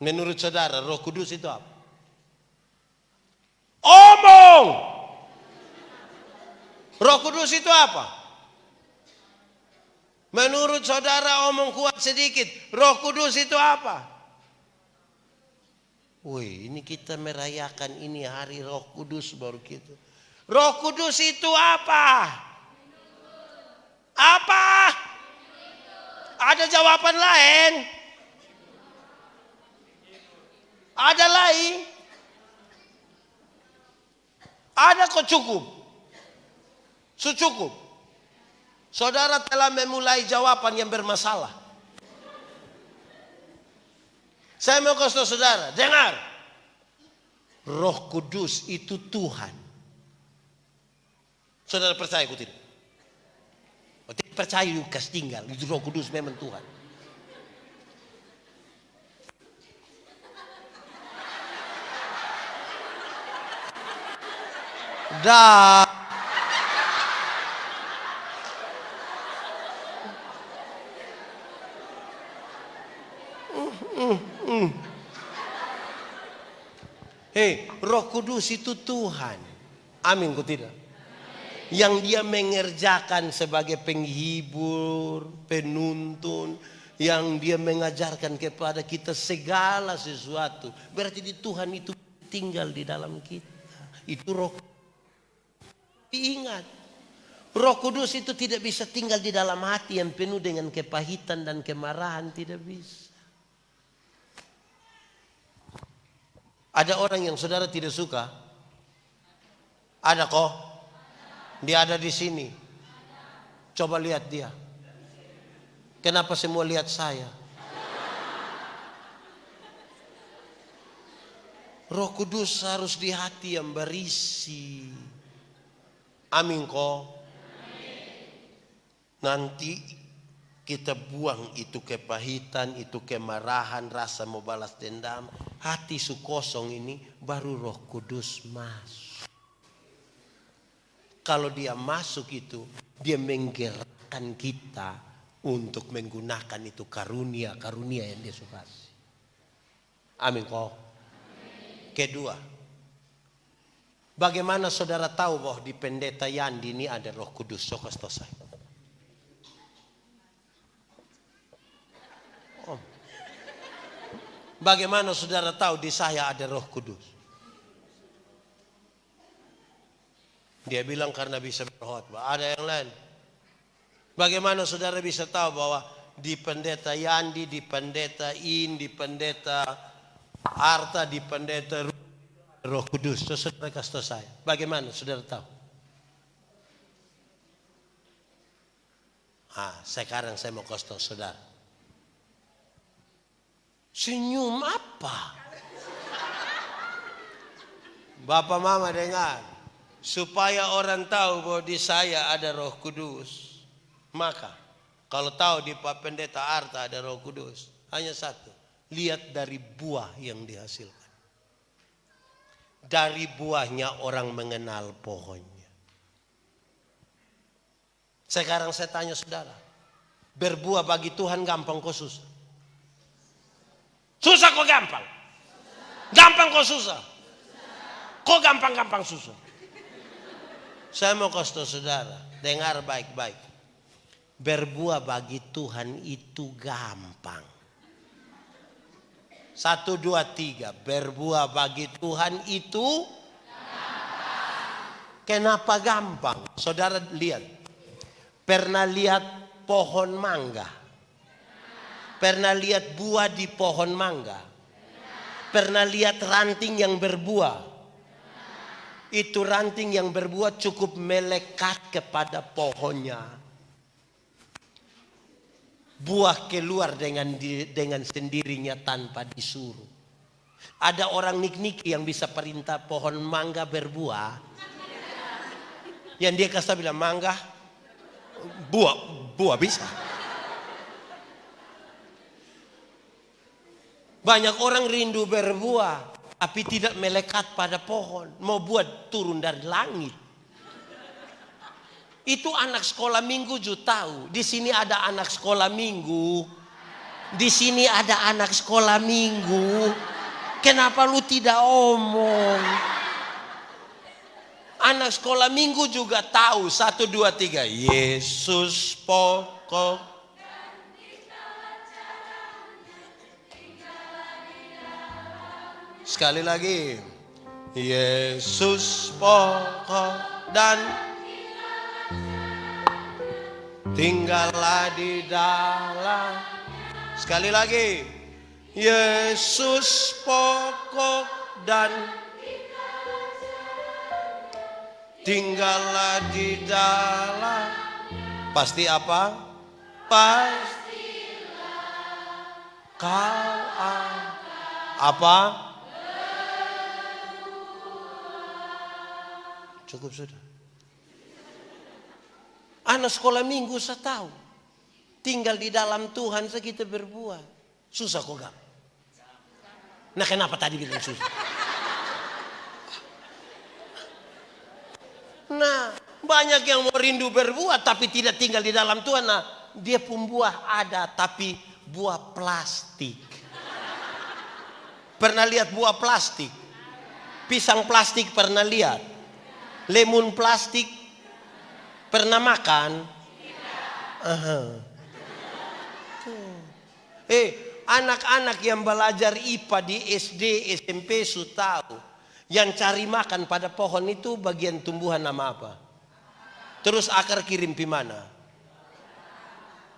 Menurut saudara Roh Kudus itu apa? Omong! Roh Kudus itu apa? Menurut saudara omong kuat sedikit. Roh Kudus itu apa? Wih, ini kita merayakan ini hari Roh Kudus baru gitu. Roh Kudus itu apa? Apa? Ada jawaban lain? Ada lain? Ada kok cukup? Sucukup. Saudara telah memulai jawaban yang bermasalah. Saya mau kasih tahu saudara, dengar. Roh Kudus itu Tuhan. Saudara percaya aku tidak? Oh, tidak percaya Lukas tinggal. Itu Roh Kudus memang Tuhan. Dah. Hei, Roh Kudus itu Tuhan. Amin, kok tidak? Yang dia mengerjakan sebagai penghibur, penuntun, yang dia mengajarkan kepada kita segala sesuatu. Berarti di Tuhan itu tinggal di dalam kita. Itu Roh. Ingat, Roh Kudus itu tidak bisa tinggal di dalam hati yang penuh dengan kepahitan dan kemarahan, tidak bisa. Ada orang yang saudara tidak suka? Ada kok? Dia ada di sini. Coba lihat dia. Kenapa semua lihat saya? Roh Kudus harus di hati yang berisi. Amin kok? Nanti kita buang itu kepahitan, itu kemarahan, rasa mau balas dendam. Hati su kosong ini baru Roh Kudus masuk. Kalau dia masuk itu, dia menggerakkan kita untuk menggunakan itu karunia-karunia yang dia suka. Amin kok. Kedua, bagaimana saudara tahu bahwa di pendeta Yandi ini ada Roh Kudus? Sokas tosai. Bagaimana saudara tahu di saya ada Roh Kudus? Dia bilang karena bisa berkhotbah. Ada yang lain. Bagaimana saudara bisa tahu bahwa di pendeta Yandi, di pendeta di pendeta Arta, di pendeta Roh Kudus? Saudara kasih tahu saya. Bagaimana saudara tahu? Sekarang saya mau kasih tahu saudara. Senyum apa? Bapak mama dengar. Supaya orang tahu bahwa di saya ada Roh Kudus. Maka kalau tahu di Pak Pendeta Arta ada Roh Kudus, hanya satu. Lihat dari buah yang dihasilkan. Dari buahnya orang mengenal pohonnya. Sekarang saya tanya saudara, berbuah bagi Tuhan gampang kok susah? Susah kok gampang? Gampang kok susah? Kok gampang-gampang susah? Saya mau kasih tahu saudara, dengar baik-baik. Berbuah bagi Tuhan itu gampang. 1, 2, 3. Berbuah bagi Tuhan itu gampang. Kenapa gampang? Saudara lihat. Pernah lihat pohon mangga? Pernah lihat buah di pohon mangga? Pernah lihat ranting yang berbuah? Itu ranting yang berbuah cukup melekat kepada pohonnya. Buah keluar dengan sendirinya tanpa disuruh. Ada orang nik-niki yang bisa perintah pohon mangga berbuah. Yang dia kasih bilang mangga, buah bisa. Banyak orang rindu berbuah, tapi tidak melekat pada pohon. Mau buat turun dari langit. Itu anak sekolah minggu juga tahu. Di sini ada anak sekolah minggu. Di sini ada anak sekolah minggu. Kenapa lu tidak omong? Anak sekolah minggu juga tahu. 1, 2, 3. Yesus pokok. Sekali lagi. Yesus pokok dan tinggallah di dalam. Sekali lagi. Yesus pokok dan tinggallah di dalam. Pasti apa? Pastilah kau apa? Cukup sudah. Anak sekolah minggu saya tahu. Tinggal di dalam Tuhan kita berbuah. Susah kok gak? Nah kenapa tadi bilang susah? Nah banyak yang mau rindu berbuah tapi tidak tinggal di dalam Tuhan. Nah dia pun buah ada tapi buah plastik. Pernah lihat buah plastik? Pisang plastik pernah lihat? Lemon plastik pernah makan? Anak-anak yang belajar IPA di SD, SMP sudah tahu. Yang cari makan pada pohon itu bagian tumbuhan nama apa? Terus akar kirim pimana?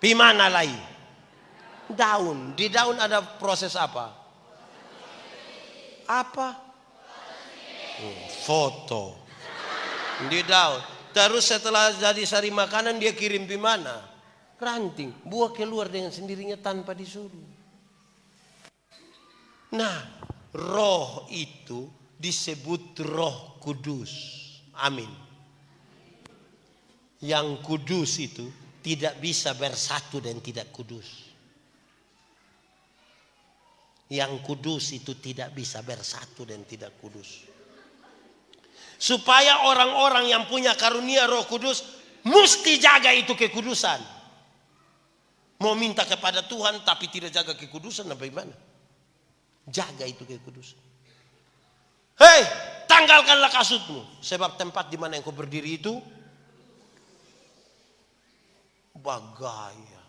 Pimana lagi? Daun. Di daun ada proses apa? Apa? Foto. Di daun. Terus setelah jadi sari makanan dia kirim pimana? Ranting. Buah keluar dengan sendirinya tanpa disuruh. Nah, roh itu disebut Roh Kudus. Amin. Yang kudus itu tidak bisa bersatu dan tidak kudus. Yang kudus itu tidak bisa bersatu dan tidak kudus. Supaya orang-orang yang punya karunia Roh Kudus mesti jaga itu kekudusan. Mau minta kepada Tuhan tapi tidak jaga kekudusan, apa gimana? Jaga itu kekudusan. Hei, tanggalkanlah kasutmu. Sebab tempat di mana engkau berdiri itu bagaya.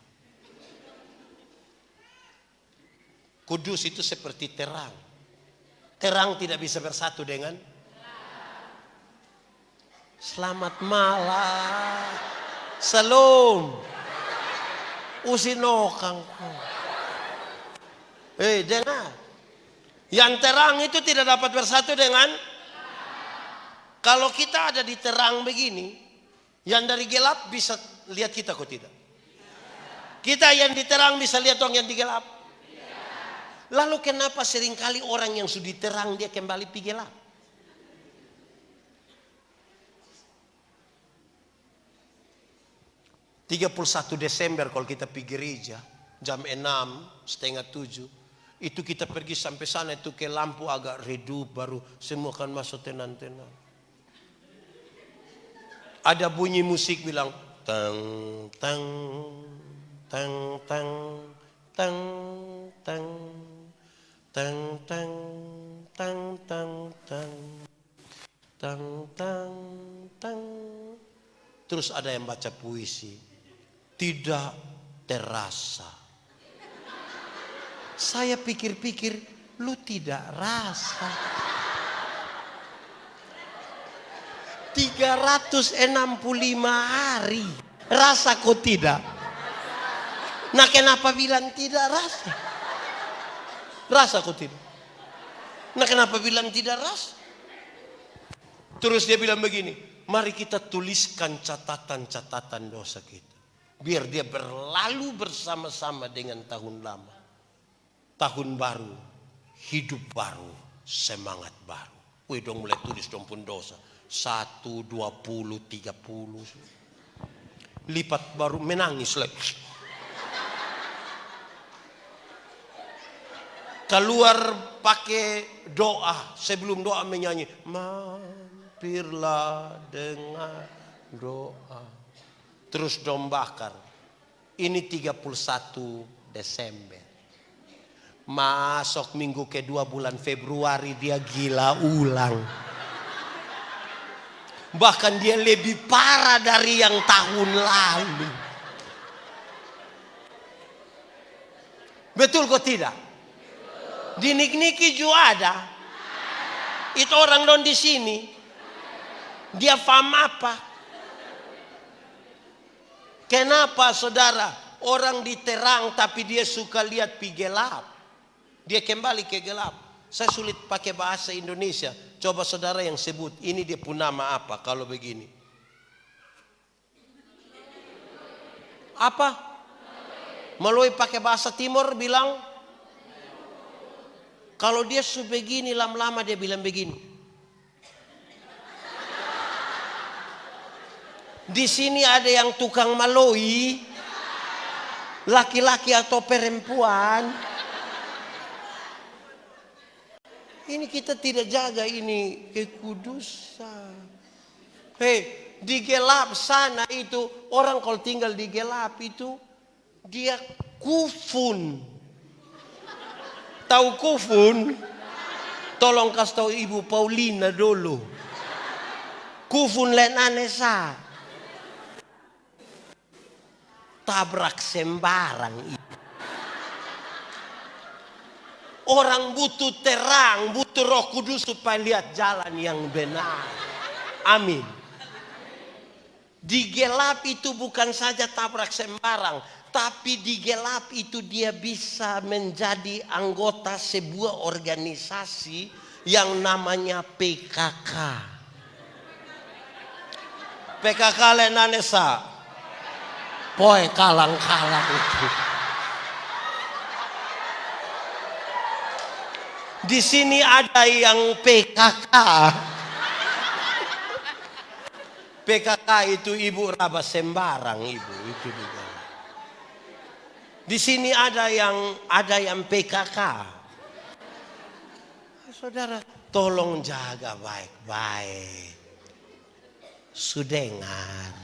Kudus itu seperti terang. Terang tidak bisa bersatu dengan selamat malam. Salam. Usinokang. Dengar. Yang terang itu tidak dapat bersatu dengan. Kalau kita ada di terang begini, yang dari gelap bisa lihat kita kok tidak? Kita yang di terang bisa lihat orang yang di gelap? Lalu kenapa seringkali orang yang sudah terang dia kembali pergi gelap? (31 Desember kalau kita pergi gereja jam 6:30 itu kita pergi sampai sana itu ke lampu agak redup baru semua akan masuk tenang-tenang. Ada bunyi musik bilang Tang tang tang tang tang tang tang tang tang tang tang tang tang tang. Terus ada yang baca puisi. Tidak terasa. Saya pikir-pikir, lu tidak rasa. 365 hari. Rasa kok tidak? Nah kenapa bilang tidak rasa? Rasa kok tidak? Nah kenapa bilang tidak rasa? Terus dia bilang begini, mari kita tuliskan catatan-catatan dosa kita. Biar dia berlalu bersama-sama dengan tahun lama. Tahun baru, hidup baru, semangat baru. Wih dong mulai tulis dong pun dosa. 1, 20, 30. Lipat baru menangis lagi. Keluar pakai doa. Sebelum doa menyanyi. Mampirlah dengan doa. Terus dom bakar. Ini 31 Desember. Masuk minggu kedua bulan Februari dia gila ulang. Bahkan dia lebih parah dari yang tahun lalu. Betul kok tidak? Di Nik-Niki juga ada. Itu orang don di sini. Dia paham apa? Kenapa saudara? Orang diterang tapi dia suka lihat pi gelap. Dia kembali ke gelap. Saya sulit pakai bahasa Indonesia. Coba saudara yang sebut. Ini dia pun nama apa kalau begini? Apa? Melalui pakai bahasa timur bilang. Kalau dia sebegini lama-lama dia bilang begini. Di sini ada yang tukang maloi, laki-laki atau perempuan. Ini kita tidak jaga ini kekudusan. Hei, di gelap sana itu orang kalau tinggal di gelap itu dia kufun. Tahu kufun? Tolong kasih tahu Ibu Paulina dulu. Kufun len anesa. Tabrak sembarang itu. Orang butuh terang, butuh Roh Kudus supaya lihat jalan yang benar. Amin. Di gelap itu bukan saja tabrak sembarang, tapi di gelap itu dia bisa menjadi anggota sebuah organisasi yang namanya PKK. PKK lenanesa. Poe kalang-kalang itu. Di sini ada yang PKK. PKK itu Ibu Raba sembarang Ibu itu juga. Di sini ada yang PKK. Saudara, tolong jaga baik-baik. Sudengar.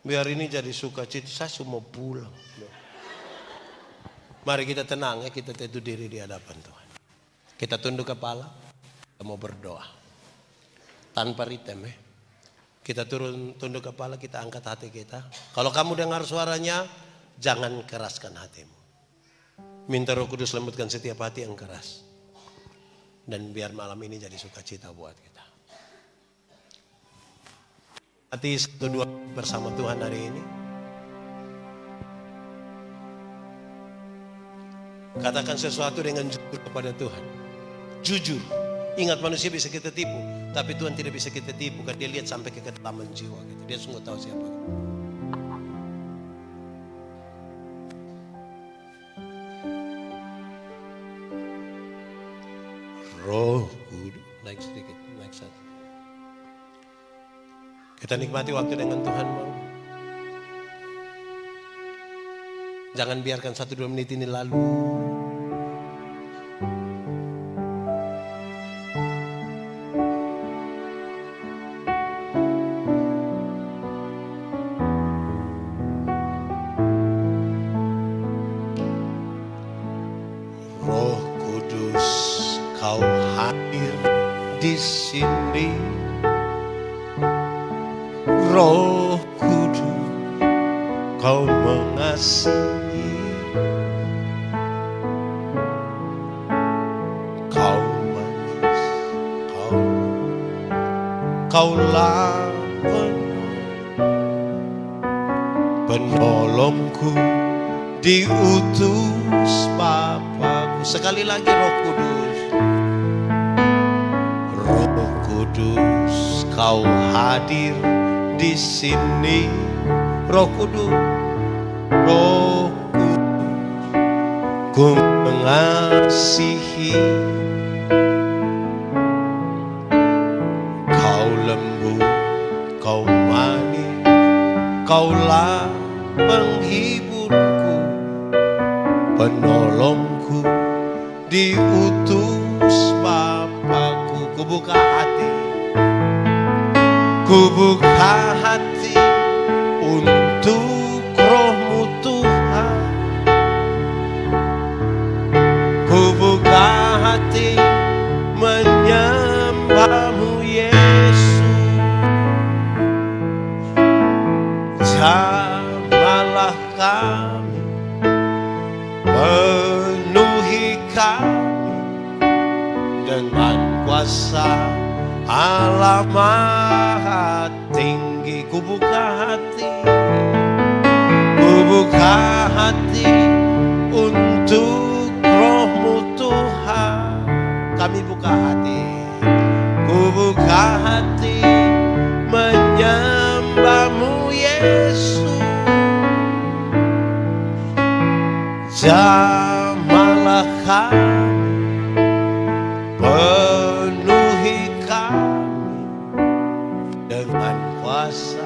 Biar ini jadi sukacita, saya semua pulang. Mari kita tenang ya, kita teduh diri di hadapan Tuhan. Kita tunduk kepala, kita mau berdoa. Tanpa ritem ya. Kita tunduk kepala, kita angkat hati kita. Kalau kamu dengar suaranya, jangan keraskan hatimu. Minta Roh Kudus lembutkan setiap hati yang keras. Dan biar malam ini jadi sukacita buat kita. Hati satu dua bersama Tuhan hari ini. Katakan sesuatu dengan jujur kepada Tuhan. Jujur. Ingat manusia bisa kita tipu. Tapi Tuhan tidak bisa kita tipu. Karena dia lihat sampai ke kedalaman jiwa. Gitu. Dia sungguh tahu siapa. Roh Kudus. Naik sedikit. Naik satu. Kita nikmati waktu dengan Tuhan. Jangan biarkan 1-2 menit ini lalu. Roh Kudus, Kau mengasihi, Kau manis, Kaulah penolongku, diutus Bapakku. Sekali lagi, Roh Kudus, Roh Kudus, Kau hadir di sini. Roh Kudus, Roh Kudus, Ku mengasihi. Kau lembut, Kau manis, Kaulah penghiburku, penolongku, diutus Bapakku. Ku buka hati, ku buka hati untuk Roh-Mu Tuhan. Ku buka hati menyembah-Mu Yesus. Jamahlah kami, penuhi kami dengan kuasa Allah Maha Tinggi. Ku buka hati, ku buka hati untuk Roh-Mu Tuhan. Kami buka hati, ku buka hati menyembah-Mu Yesus. Jamahlah kami, penuhi kami dengan kuasa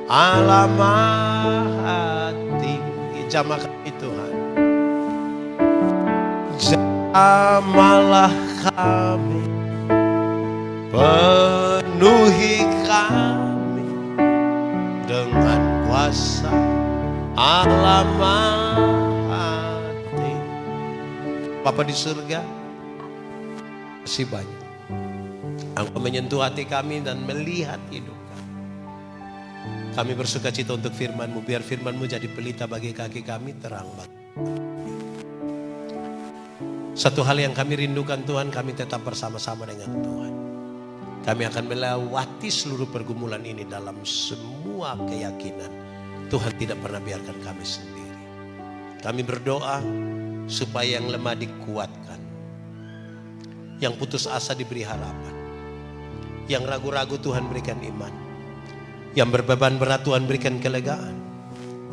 Allah Maha Tinggi. Jamah kami Tuhan, jamahlah kami, penuhi kami dengan kuasa Allah Maha Tinggi. Bapa di surga, kasih banyak Engkau menyentuh hati kami dan melihat hidup kami. Kami bersuka cita untuk firman-Mu. Biar firman-Mu jadi pelita bagi kaki kami, terang bagi kami. Satu hal yang kami rindukan Tuhan, kami tetap bersama-sama dengan Tuhan. Kami akan melewati seluruh pergumulan ini dalam semua keyakinan Tuhan tidak pernah biarkan kami sendiri. Kami berdoa supaya yang lemah dikuatkan, yang putus asa diberi harapan, yang ragu-ragu Tuhan berikan iman, yang berbeban berat Tuhan berikan kelegaan,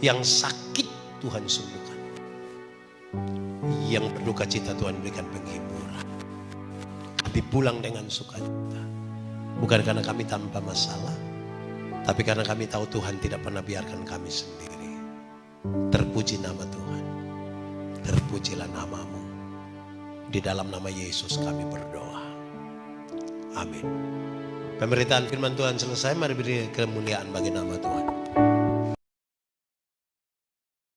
yang sakit Tuhan sembuhkan, yang berduka cita Tuhan berikan penghiburan. Kami pulang dengan sukacita, bukan karena kami tanpa masalah, tapi karena kami tahu Tuhan tidak pernah biarkan kami sendiri. Terpuji nama Tuhan, terpujilah nama-Mu. Di dalam nama Yesus kami berdoa. Amin. Pemberitaan firman Tuhan selesai, mari beri kemuliaan bagi nama Tuhan.